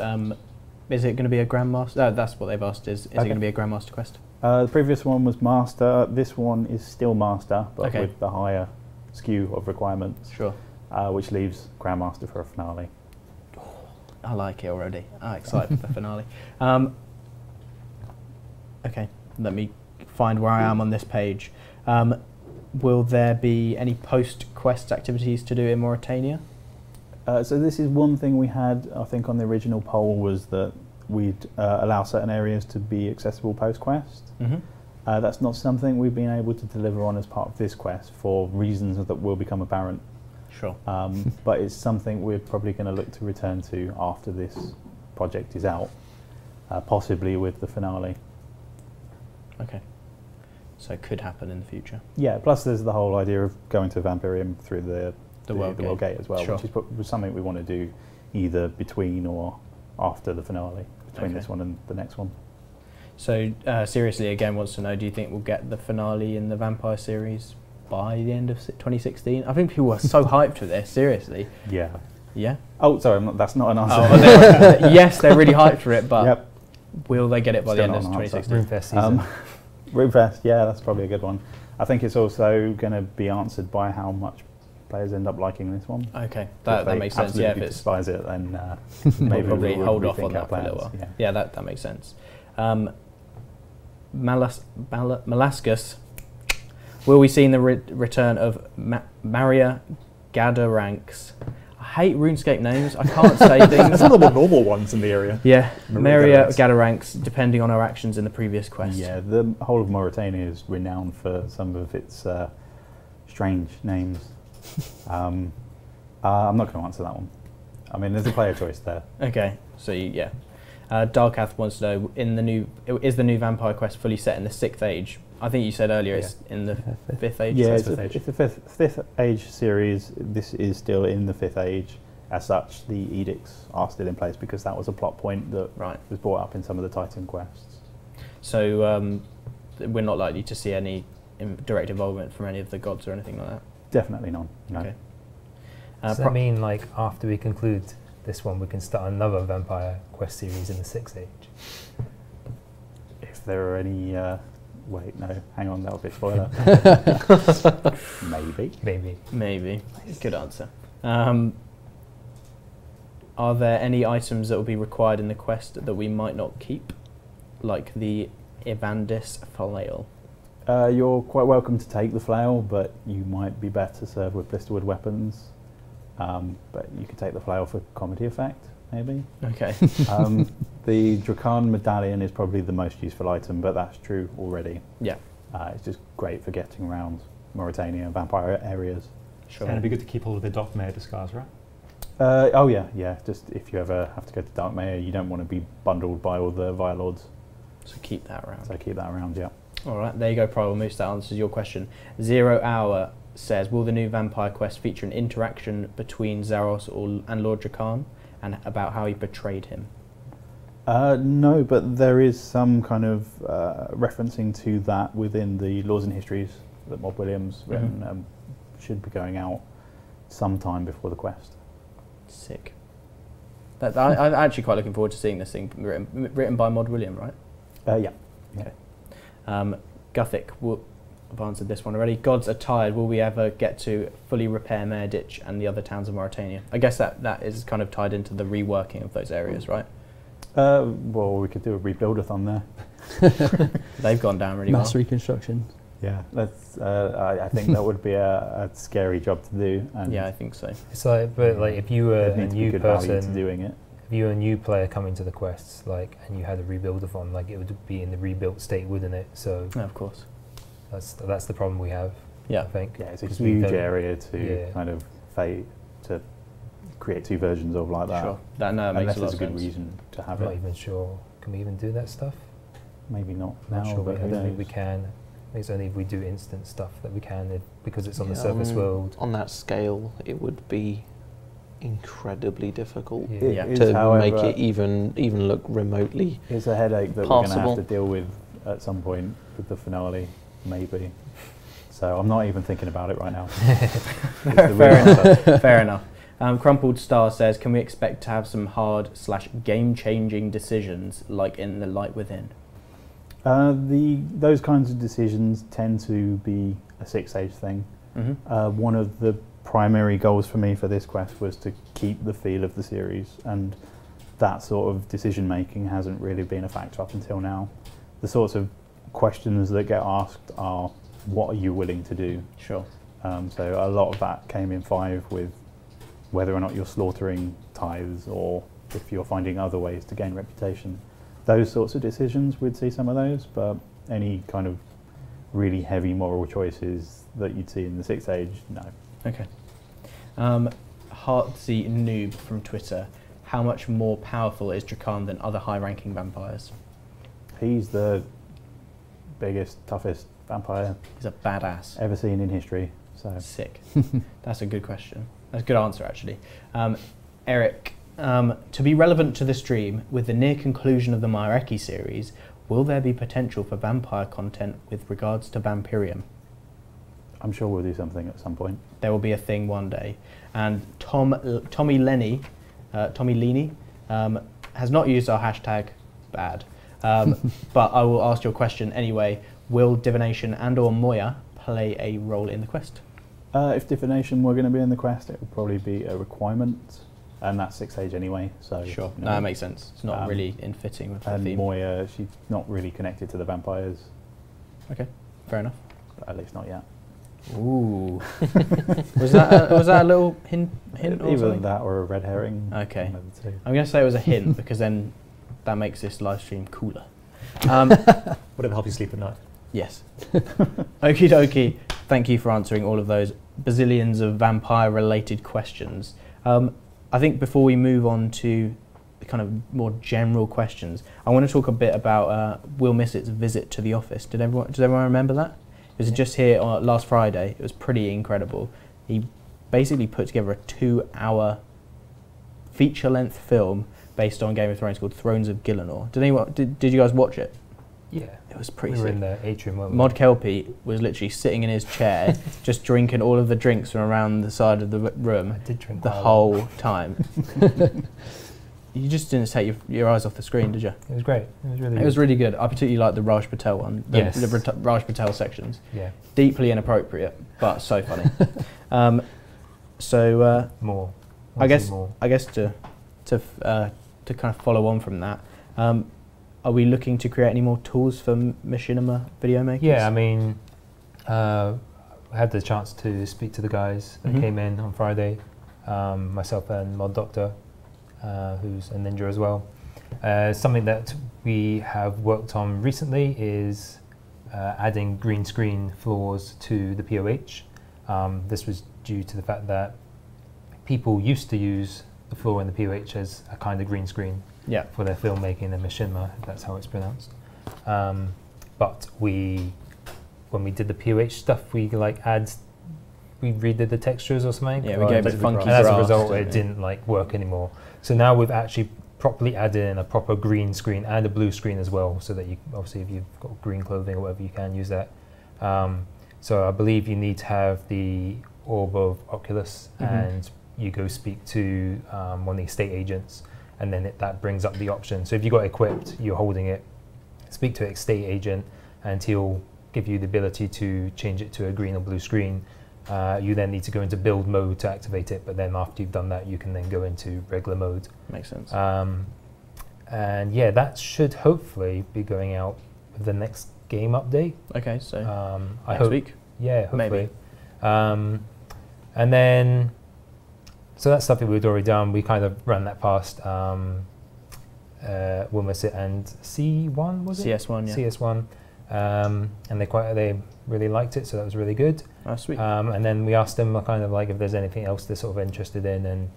is it going to be a Grandmaster? That's what they've asked. Is it going to be a Grandmaster quest? The previous one was Master. This one is still Master, but Okay. with the higher skew of requirements, Sure. which leaves Grandmaster for a finale. I like it already. I'm excited for the finale. Okay, let me find where I am on this page. Will there be any post-quest activities to do in Mauritania? So this is one thing we had, I think, on the original poll, was that we'd allow certain areas to be accessible post-quest. Mm-hmm. That's not something we've been able to deliver on as part of this quest for reasons that will become apparent. Sure. But it's something we're probably going to look to return to after this project is out, possibly with the finale. Okay. So it could happen in the future. Yeah, plus there's the whole idea of going to Vampyrium through the World Gate as well, Sure. which is something we want to do either between or after the finale, between Okay. this one and the next one. So seriously, again, wants to know, do you think we'll get the finale in the Vampire series by the end of 2016? I think people are so hyped for this, seriously. Yeah. Yeah? Oh, sorry, that's not an answer. Oh, yes, they're really hyped for it, but Yep. will they get it by the Still end of not an answer. 2016? RuneFest season. RuneFest, yeah, that's probably a good one. I think it's also going to be answered by how much players end up liking this one. Okay, If that they makes sense. Yeah, if absolutely it's despise it, then maybe maybe probably we'll hold off rethink on our that for a little plans, while. yeah. Yeah, that makes sense. Malaskus, will we see in the return of Maria Gadaranks? I hate RuneScape names. I can't say things. Some of the more normal ones in the area. Yeah, Maria Maria Gadaranks, depending on her actions in the previous quest. Yeah, the whole of Mauritania is renowned for some of its strange names. I'm not going to answer that one. I mean, there's a player choice there. Okay, so yeah. Darkath wants to know, is the new Vampire Quest fully set in the 6th age? I think you said earlier it's in the 5th age. Yeah, so it's the fifth age series. This is still in the 5th age. As such, the edicts are still in place because that was a plot point that was brought up in some of the Titan quests. So we're not likely to see any direct involvement from any of the gods or anything like that? Definitely none, no. Okay. Does that mean, like, after we conclude this one, we can start another Vampire Quest series in the 6th age? If there are any... wait, no, hang on, that would be a spoiler. Maybe. Good answer. Are there any items that will be required in the quest that we might not keep, like the Evandis flail? You're quite welcome to take the flail, but you might be better served with blisterwood weapons. But you could take the flail for comedy effect, maybe. Okay. The Drakan medallion is probably the most useful item, but that's true already. Yeah. It's just great for getting around Mauritania vampire areas. Sure. And it'd be good to keep all of the Darkmare discards, right? Oh yeah. Just if you ever have to go to Darkmare, you don't want to be bundled by all the Violords. So keep that around. So keep that around, yeah. All right, there you go, Primal Moose. That answers your question. 0 Hour says, will the new Vampire Quest feature an interaction between Zaros and Lord Drakan, and about how he betrayed him? No, but there is some kind of referencing to that within the Laws and Histories that Mob Williams written. Should be going out sometime before the quest. Sick. I'm actually quite looking forward to seeing this thing written by Mod William, right? Yeah. Okay. Guthic, I've answered this one already. Gods are tired. Will we ever get to fully repair Mare Ditch and the other towns of Mauritania? I guess that is kind of tied into the reworking of those areas, right? Well, we could do a rebuildathon there. They've gone down really well. Mass reconstruction. Yeah, that's. I think that would be a scary job to do. And Yeah, I think so. It's like, but like, if you were there'd a need to be new good value to person, doing it. if you were a new player coming to the quests, like, and you had a rebuildathon, like, it would be in the rebuilt state, wouldn't it? So Yeah, of course. that's the problem we have. Yeah. I think. Yeah, it's a 'Cause we huge don't- area to kind of to create two versions of like that. Sure. That makes Unless a lot there's of a good sense. reason to I'm have not it. even sure. Can we even do that stuff? Maybe not I'm not now, sure. but I who don't think knows? we can. It's only if we do instant stuff that we can, because it's on the Yeah, surface world. On that scale, it would be incredibly difficult Yeah. It Yeah. is, to make however, it even look remotely. It's a headache that we're going to Passable. have to deal with at some point with the finale, maybe. So I'm not even thinking about it right now. Fair enough. Crumpled Star says, can we expect to have some hard/game-changing decisions like in The Light Within? Those kinds of decisions tend to be a 6th-age thing. One of the primary goals for me for this quest was to keep the feel of the series, and that sort of decision making hasn't really been a factor up until now. The sorts of questions that get asked are, what are you willing to do? Sure. So a lot of that came in 5 with whether or not you're slaughtering tithes or if you're finding other ways to gain reputation. Those sorts of decisions, we'd see some of those, but any kind of really heavy moral choices that you'd see in the 6th Age, no. Okay. Heartsy Noob from Twitter. How much more powerful is Drakan than other high-ranking vampires? He's the biggest, toughest vampire He's a badass. ever seen in history. So Sick. That's a good question. That's a good answer, actually. Eric, to be relevant to the stream, with the near conclusion of the Maireki series, will there be potential for vampire content with regards to Vampyrium? I'm sure we'll do something at some point. There will be a thing one day. And Tommy Lenny has not used our hashtag, bad. But I will ask your question anyway. Will divination and or Moya play a role in the quest? If divination were going to be in the quest, it would probably be a requirement, and that's 6th Age anyway. So sure, no, that makes sense. It's not really in fitting with the and theme. Moya, she's not really connected to the vampires. Okay, fair enough. At least not yet. Ooh, was that a little hint or Either something? that or a red herring. Okay, one of the two. I'm going to say it was a hint because then that makes this live stream cooler. Whatever helps you sleep at night. Yes. Okie dokie. Thank you for answering all of those bazillions of vampire-related questions. I think before we move on to the kind of more general questions, I want to talk a bit about Will Missett's visit to the office. Does everyone remember that? It was just here last Friday. It was pretty incredible. He basically put together a 2-hour feature-length film based on Game of Thrones called Thrones of Gillinor. Did you guys watch it? Yeah. It was pretty We were sick. in the atrium, weren't we? Mod Kelpie was literally sitting in his chair, just drinking all of the drinks from around the side of the room I did drink the quite a lot. whole time. You just didn't take your eyes off the screen, did you? It was great. It was really It good. was really good. I particularly liked the Raj Patel one. Yes. The Raj Patel sections. Yeah. Deeply inappropriate, but so funny. More. I guess More. to kind of follow on from that, are we looking to create any more tools for machinima video makers? Yeah, I mean, I had the chance to speak to the guys that came in on Friday, myself and Mod Doctor, who's a ninja as well. Something that we have worked on recently is adding green screen floors to the POH. This was due to the fact that people used to use the floor in the POH as a kind of green screen for their filmmaking and machinima, if that's how it's pronounced. But when we did the POH stuff, we redid the textures or something. Yeah, we gave it funky and as a grass, result, it didn't work anymore. So now we've actually properly added in a proper green screen and a blue screen as well, so that you obviously, if you've got green clothing or whatever, you can use that. So I believe you need to have the Orb of Oculus, and you go speak to one of the estate agents, and then that brings up the option. So if you got equipped, you're holding it, speak to an estate agent, and he'll give you the ability to change it to a green or blue screen. You then need to go into build mode to activate it, but then after you've done that, you can then go into regular mode. Makes sense. And yeah, that should hopefully be going out with the next game update. Okay, so next week? Yeah, hopefully. Maybe. And then, so that's stuff that we'd already done. We kind of ran that past Wilmersit and C1, was it? CS1, yeah. CS1. And they really liked it, so that was really good. Oh, sweet. And then we asked them kind of if there's anything else they're sort of interested in, and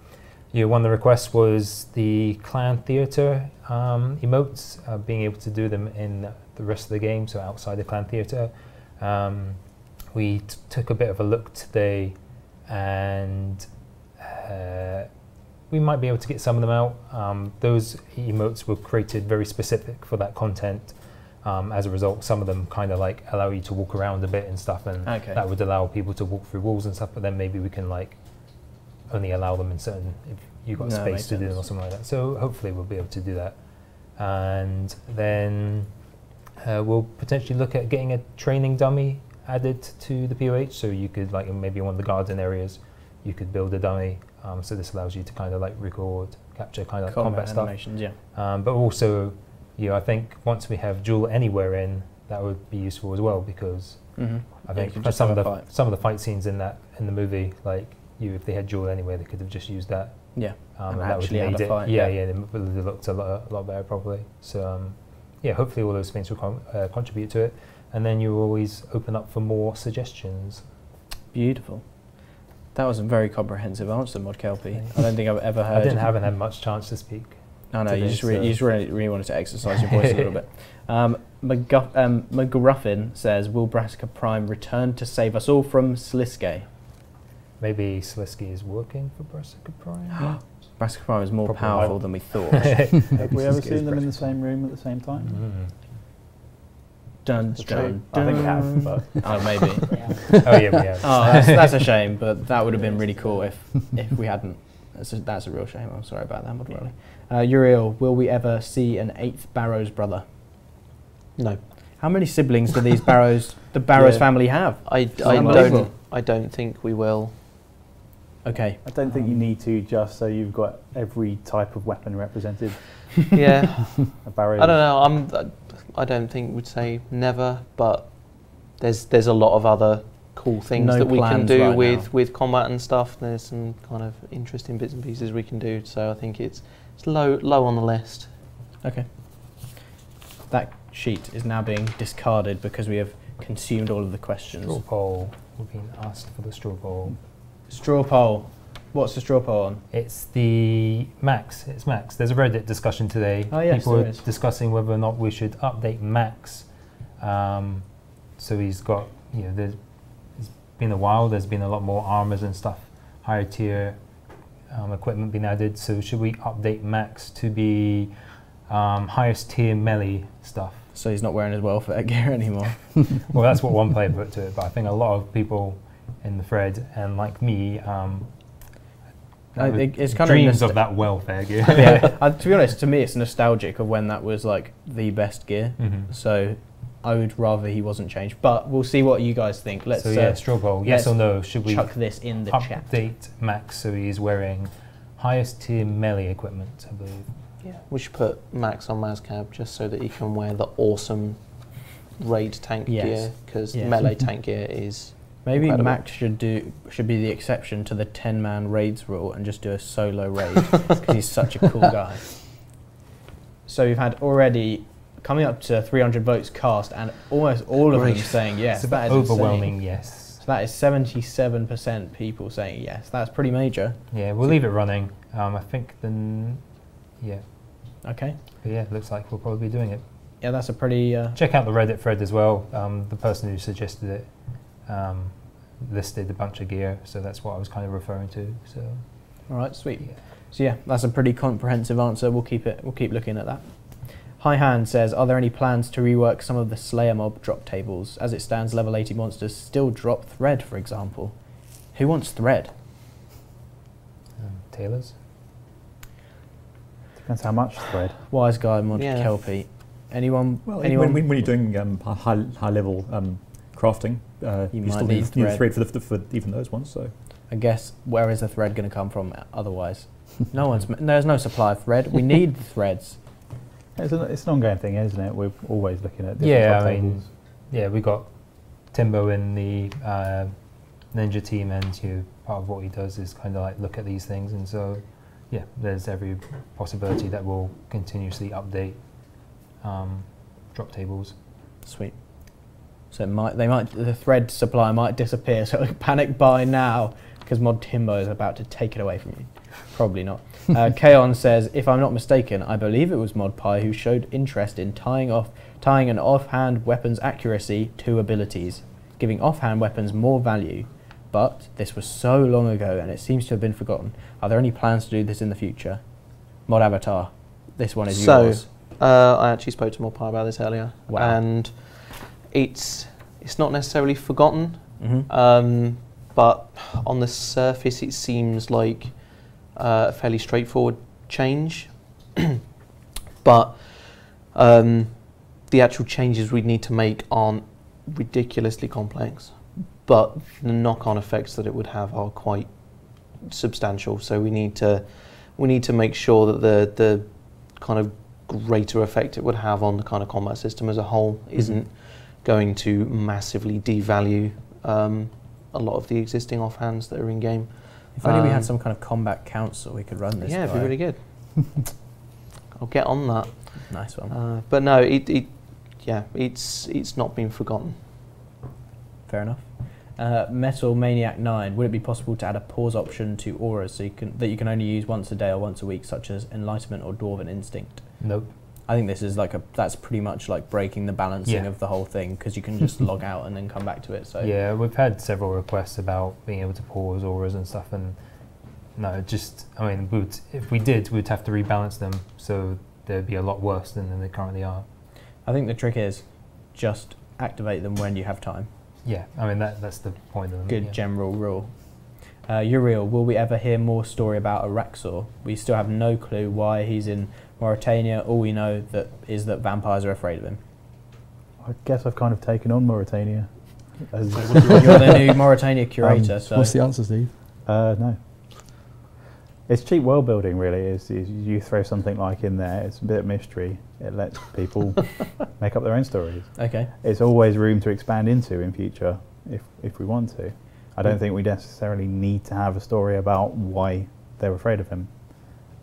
one of the requests was the clan theatre emotes, being able to do them in the rest of the game, so outside the clan theatre. We took a bit of a look today, and we might be able to get some of them out. Those emotes were created very specific for that content. As a result, some of them kind of allow you to walk around a bit and stuff, and that would allow people to walk through walls and stuff, but then maybe we can only allow them in certain, if you've got space to do them or something like that. So hopefully we'll be able to do that. And then we'll potentially look at getting a training dummy added to the POH, so you could, like, maybe in one of the garden areas, you could build a dummy. So this allows you to kind of like capture kind of combat animations, stuff. Yeah. But also, I think once we have Duel Anywhere in, that would be useful as well, because I think for some of the fight scenes in the movie, like if they had Duel Anywhere, they could have just used that. Yeah. And that would have made it. It looked a lot better probably. So hopefully all those things will contribute to it, and then you always open up for more suggestions. Beautiful. That was a very comprehensive answer, Mod Kelpie. I don't think I've ever heard. haven't had much chance to speak. I know, you just really wanted to exercise your voice a little bit. McGruffin says, will Brassica Prime return to save us all from Sliske? Maybe Sliske is working for Brassica Prime? Brassica Prime is more powerful than we thought. Have we ever seen them in the same room at the same time? Dun, dun, dun. I think we have, but oh, maybe. Oh yeah, we have. Oh, that's a shame, but that would have been really cool if we hadn't. That's a real shame. I'm sorry about that, Mod Rolly. Uriel, will we ever see an 8th Barrows brother? No. How many siblings do the Barrows family have? I don't think we will. Okay. I don't think you need to, just so you've got every type of weapon represented. Yeah. A Barrows. I don't know. I don't think we'd say never, but there's a lot of other cool things that we can do with combat and stuff. There's some kind of interesting bits and pieces we can do. So I think it's low on the list. Okay. That sheet is now being discarded because we have consumed all of the questions. Straw poll. We've been asked for the straw poll. Straw poll. What's the straw poll on? It's the Max. It's Max. There's a Reddit discussion today. Oh yes, people are discussing whether or not we should update Max. So he's got, it's been a while. There's been a lot more armors and stuff, higher tier equipment being added. So should we update Max to be highest tier melee stuff? So he's not wearing his welfare gear anymore. Well, that's what one player put to it, but I think a lot of people in the thread and like me. It's kind dreams of that welfare gear. Yeah, to be honest, to me it's nostalgic of when that was like the best gear. So I would rather he wasn't changed, but we'll see what you guys think. Let's straw poll. Yes or no? Should we chuck this in the chat? Update Max so he's wearing highest tier melee equipment, I believe. Yeah, we should put Max on Mazcab just so that he can wear the awesome raid tank gear, because melee tank gear is. Maybe incredible. Max should be the exception to the 10-man raids rule and just do a solo raid because he's such a cool guy. So we've had already coming up to 300 votes cast and almost all of them saying yes. It's that is overwhelming yes. So that is 77% people saying yes. That's pretty major. Yeah, we'll leave it running. I think then, yeah. Okay. But yeah, it looks like we'll probably be doing it. Yeah, that's a pretty... Check out the Reddit thread as well. The person who suggested it listed a bunch of gear, so that's what I was kind of referring to. So, all right, sweet. Yeah. So yeah, that's a pretty comprehensive answer. We'll keep looking at that. High Hand says, are there any plans to rework some of the Slayer mob drop tables? As it stands, level 80 monsters still drop thread, for example. Who wants thread? Tailors. Depends how much thread. Wise guy, Mod Kelpie. Anyone? Well, anyone? When you're doing high level crafting, you still need thread for even those ones. So I guess where is the thread going to come from? Otherwise, there's no supply of thread. We need the threads. It's an ongoing thing, isn't it? We're always looking at different tables. We got Timbo in the Ninja team, and part of what he does is kind of like look at these things, and so there's every possibility that we'll continuously update drop tables. Sweet. So the thread supply might disappear. So panic buy now because Mod Timbo is about to take it away from you. Probably not. Kaon says, if I'm not mistaken, I believe it was Mod Pie who showed interest in tying an offhand weapon's accuracy to abilities, giving offhand weapons more value. But this was so long ago and it seems to have been forgotten. Are there any plans to do this in the future? Mod Avatar, this one is yours. I actually spoke to Mod Pie about this earlier. Wow. And it's not necessarily forgotten, but on the surface it seems like a fairly straightforward change. But the the actual changes we'd need to make aren't ridiculously complex, but the knock-on effects that it would have are quite substantial. So we need to make sure that the kind of greater effect it would have on the kind of combat system as a whole isn't going to massively devalue a lot of the existing offhands that are in game. If only we had some kind of combat council we could run this. Yeah, it'd be really good. I'll get on that. Nice one. But no, it's not been forgotten. Fair enough. Metal Maniac 9. Would it be possible to add a pause option to auras so that you can only use once a day or once a week, such as Enlightenment or Dwarven Instinct? Nope. I think this is that's pretty much like breaking the balancing of the whole thing, because you can just log out and then come back to it. So yeah, we've had several requests about being able to pause auras and stuff, and no, if we did, we'd have to rebalance them, so they'd be a lot worse than they currently are. I think the trick is just activate them when you have time. Yeah, I mean that's the point of them. Good general rule. Uriel, will we ever hear more story about Araxor? We still have no clue why he's in Mauritania. All we know is that vampires are afraid of him. I guess I've kind of taken on Mauritania. You're the new Mauritania curator. So what's the answer, Steve? No. It's cheap world building, really. Is you throw something like in there, it's a bit of mystery. It lets people make up their own stories. Okay. It's always room to expand into in future if we want to. I don't think we necessarily need to have a story about why they're afraid of him.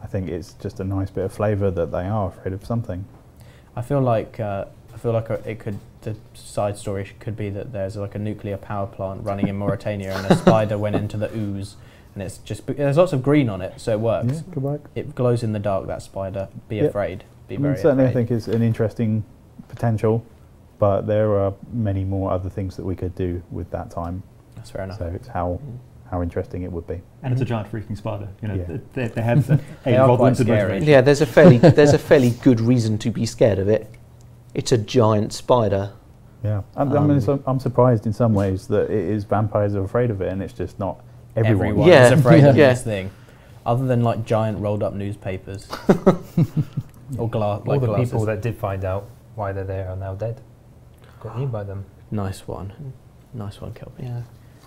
I think it's just a nice bit of flavour that they are afraid of something. I feel like the side story could be that there's like a nuclear power plant running in Mauritania and a spider went into the ooze, and it's just there's lots of green on it, so it works. Yeah, good work. It glows in the dark. That spider. Be afraid. Be very certainly, afraid. I think it's an interesting potential, but there are many more other things that we could do with that time. That's fair enough. So it's how interesting it would be. And it's a giant freaking spider. You know, they have They are quite scary. Yeah, there's a fairly good reason to be scared of it. It's a giant spider. Yeah, I'm surprised in some ways that it is vampires are afraid of it, and it's just not everyone. is afraid of this thing, other than like giant rolled up newspapers or all the people that did find out why they're there are now dead. Got eaten by them. Nice one, Kelpie. Yeah.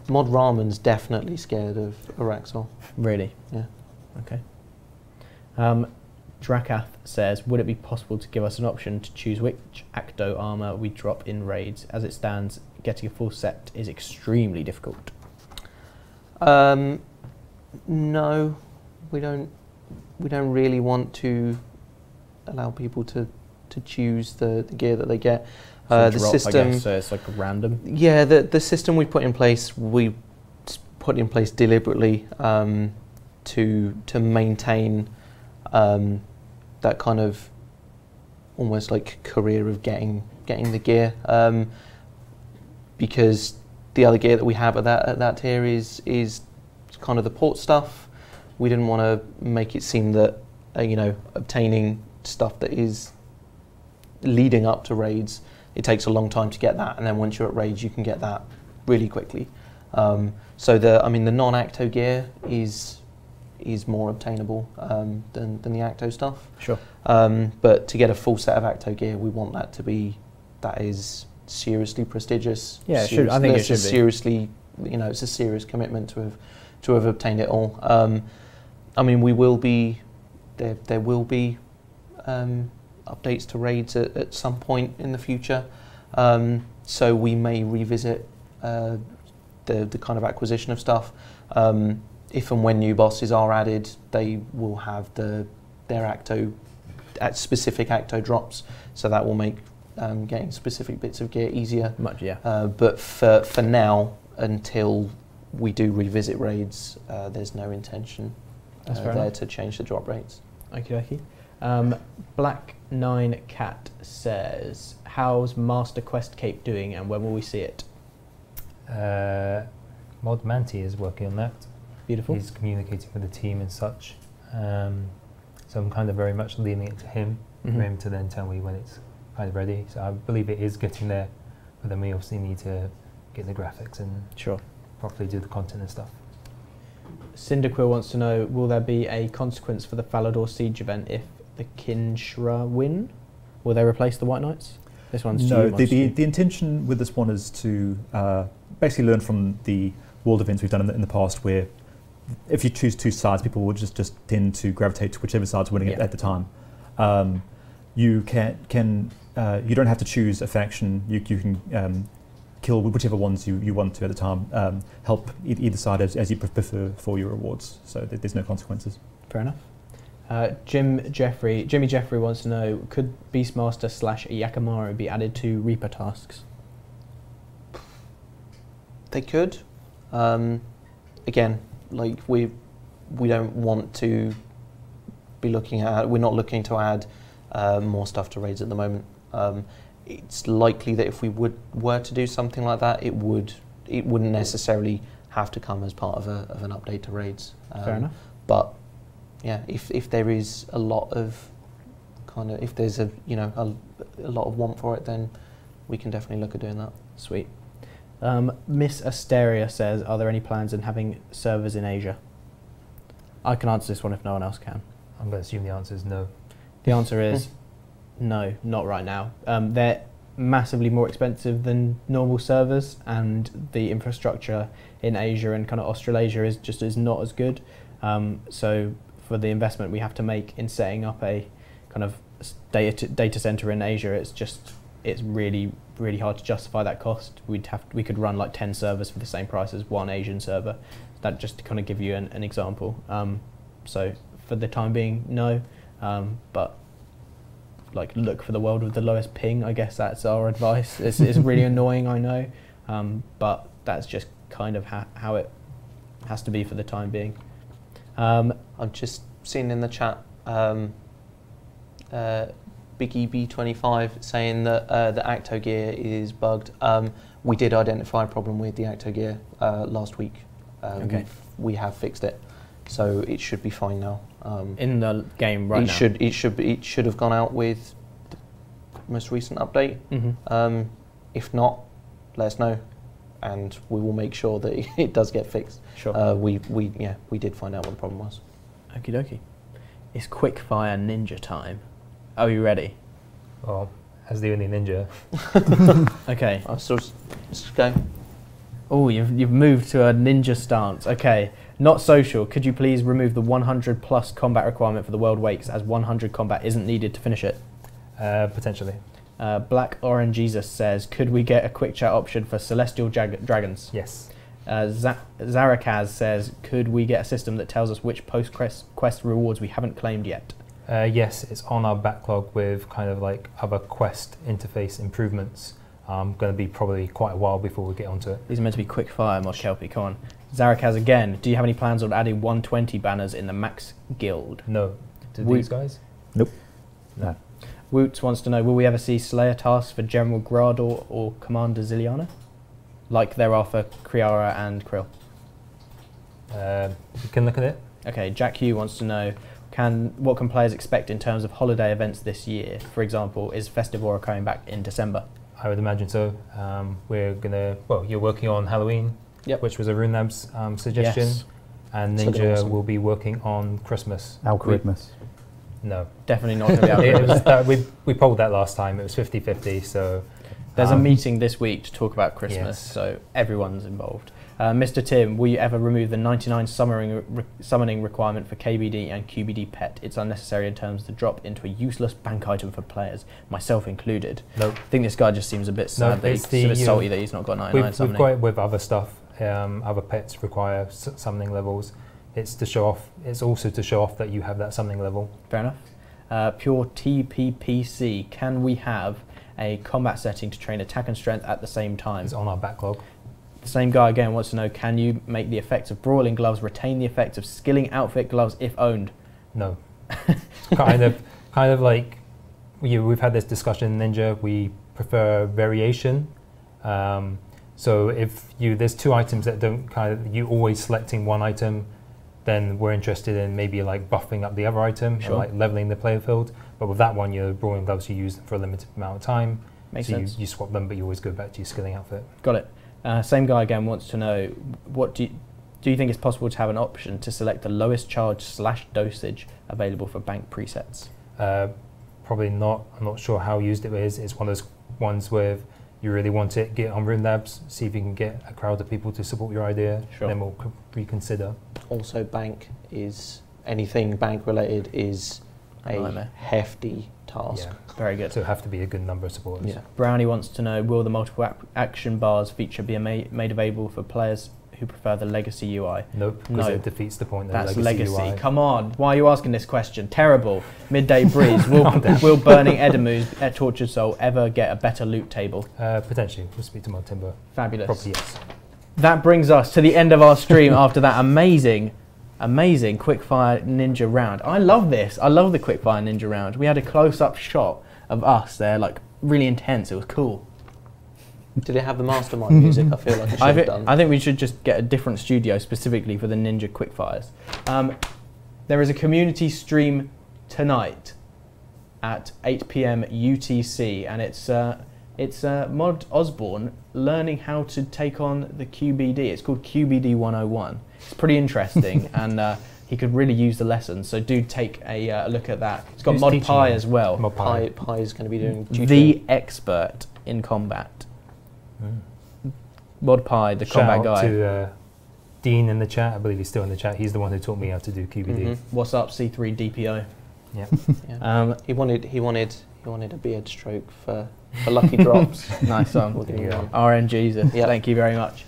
Mod Ramen's definitely scared of Araxor. Really? Yeah. Okay. Drakath says, would it be possible to give us an option to choose which Acto armor we drop in raids? As it stands, getting a full set is extremely difficult. No, we don't really want to allow people to choose the gear that they get. So the drop, system, I guess, so it's like random. Yeah, the system we put in place deliberately to maintain that kind of almost like career of getting the gear, because the other gear that we have at that tier is kind of the port stuff. We didn't want to make it seem that obtaining stuff that is leading up to raids, it takes a long time to get that, and then once you're at raids you can get that really quickly. So the non-Acto gear is more obtainable than the Acto stuff. Sure. But to get a full set of Acto gear, we want that is seriously prestigious. Yeah, it should. I think it should be. Seriously, it's a serious commitment to have obtained it all. We will be there will be updates to raids at some point in the future, so we may revisit the kind of acquisition of stuff. If and when new bosses are added, they will have their Acto at specific Acto drops, so that will make getting specific bits of gear easier. Much, yeah. But for now, until we do revisit raids, there's no intention there to change the drop rates. Okie dokie. Black 9 Cat says, how's Master Quest Cape doing and when will we see it? Mod Manti is working on that. Beautiful. He's communicating with the team and such. So I'm kind of very much leaning it to him for him to then tell me when it's kind of ready. So I believe it is getting there, but then we obviously need to get the graphics and properly do the content and stuff. Cyndaquil wants to know, will there be a consequence for the Falador Siege event if the Kinshra win? Will they replace the White Knights? This one's no. to you, The intention with this one is to basically learn from the world events we've done in the past, where if you choose two sides, people will just tend to gravitate to whichever side's winning at the time. You you don't have to choose a faction. You can kill whichever ones you want to at the time. Help either side as you prefer for your rewards. So there's no consequences. Fair enough. Jimmy Jeffrey wants to know: could Beastmaster / Yakimaru be added to Reaper tasks? They could. Again, like we don't want to be looking at. We're not looking to add more stuff to raids at the moment. It's likely that if we were to do something like that, it wouldn't necessarily have to come as part of an update to raids. Fair enough. But yeah, if there is a lot of if there's a lot of want for it, then we can definitely look at doing that. Sweet. Miss Asteria says, are there any plans in having servers in Asia? I can answer this one if no one else can. I'm going to assume the answer is no. The answer is no, not right now. They're massively more expensive than normal servers, and the infrastructure in Asia and kind of Australasia is not as good. So for the investment we have to make in setting up a kind of data center in Asia, it's really hard to justify that cost. We could run like 10 servers for the same price as one Asian server. That just to kind of give you an example. So for the time being, no. But like look for the world with the lowest ping. I guess that's our advice. It's really annoying, I know, but that's just kind of how it has to be for the time being. I've just seen in the chat Biggie B25 saying that the Acto gear is bugged. We did identify a problem with the Acto gear last week. Okay. We have fixed it, so it should be fine now. In the game right now? It should have gone out with the most recent update. Mm-hmm. If not, let us know, and we will make sure that it does get fixed. Sure. We did find out what the problem was. Okie dokie. It's quickfire ninja time. Are you ready? Well, as the only ninja. Okay. Let's go. Oh, you've moved to a ninja stance. Okay. Not social. Could you please remove the 100 plus combat requirement for the World Wakes, as 100 combat isn't needed to finish it? Potentially. Black Orange Jesus says, could we get a quick chat option for Celestial Dragons? Yes. Zarakaz says, could we get a system that tells us which post-quest rewards we haven't claimed yet? Yes, it's on our backlog with kind of like other quest interface improvements. Going to be probably quite a while before we get onto it. These are meant to be quick fire, Mod Kelpie, come on. Zarakaz again, do you have any plans on adding 120 banners in the Max Guild? No. Do these guys? Nope. No. Woots wants to know, will we ever see Slayer tasks for General Grador or Commander Ziliana? Like there are for Kriara and Krill. You can look at it. Okay, Jack Hugh wants to know, what can players expect in terms of holiday events this year? For example, is Festivora coming back in December? I would imagine so. You're working on Halloween, yep, which was a Rune Labs suggestion. Yes. And Ninja awesome. Will be working on Christmas. Christmas. No. Definitely not going to be Christmas. We polled that last time. It was 50-50, so... There's a meeting this week to talk about Christmas, yes, so everyone's involved. Mr. Tim, will you ever remove the 99 summoning requirement for KBD and QBD pet? It's unnecessary in terms of the drop into a useless bank item for players, myself included. Nope. I think this guy just seems a bit sad, a bit salty that he's not got 99 summoning. We've got it with other stuff. Other pets require summoning levels. It's to show off. It's also to show off that you have that summoning level. Fair enough. Pure TPPC, can we have a combat setting to train attack and strength at the same time? It's on our backlog. The same guy again wants to know, can you make the effects of brawling gloves retain the effects of skilling outfit gloves if owned? No. kind of like we've had this discussion in Ninja. We prefer variation. So if there's two items that don't you always selecting one item, then we're interested in maybe like buffing up the other item, sure, or like leveling the player field. But with that one, your brawling gloves, you use them for a limited amount of time. Makes sense. You swap them, but you always go back to your skilling outfit. Got it. Same guy again wants to know, what do you think it's possible to have an option to select the lowest charge / dosage available for bank presets? Probably not. I'm not sure how used it is. It's one of those ones where you really want it, get on Rune Labs, see if you can get a crowd of people to support your idea, then we'll reconsider. Also, bank is, anything bank related is a hefty task. Yeah. Very good. So it have to be a good number of supporters. Yeah. Brownie wants to know, will the multiple action bars feature be made available for players who prefer the legacy UI? Nope, because it defeats the point of That's legacy legacy. UI. Come on, why are you asking this question? Terrible. Midday Breeze, will Burning Edamu's Tortured Soul ever get a better loot table? Potentially, we'll speak to Mod Timber. Fabulous. Probably yes. That brings us to the end of our stream after that amazing quickfire ninja round. I love this. I love the quickfire ninja round. We had a close-up shot of us there, like really intense. It was cool. Did it have the mastermind music? I feel like it should have done. I think we should just get a different studio specifically for the ninja quickfires. There is a community stream tonight at 8 PM UTC, and it's Mod Osborne learning how to take on the QBD. It's called QBD 101. It's pretty interesting, and he could really use the lessons. So do take a look at that. It's got Mod Pi as well. Mod Pi is going to be doing tutoring. The expert in combat. Mod Pi, the combat guy. Shout out to Dean in the chat. I believe he's still in the chat. He's the one who taught me how to do QBD. What's up, C3DPO? Yeah. Yeah. He wanted a beard stroke for lucky drops. Nice one. RNGs. Yep. Thank you very much.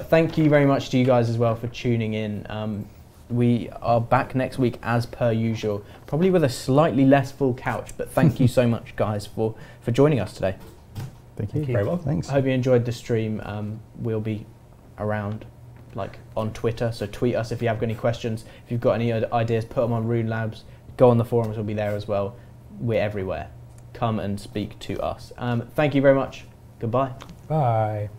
Thank you very much to you guys as well for tuning in. We are back next week as per usual, probably with a slightly less full couch, but thank you so much guys for joining us today. Thank you. Very well. Thanks. I hope you enjoyed the stream. We'll be around like on Twitter, so tweet us if you have any questions. If you've got any other ideas, put them on Rune Labs. Go on the forums, we'll be there as well. We're everywhere. Come and speak to us. Thank you very much. Goodbye. Bye.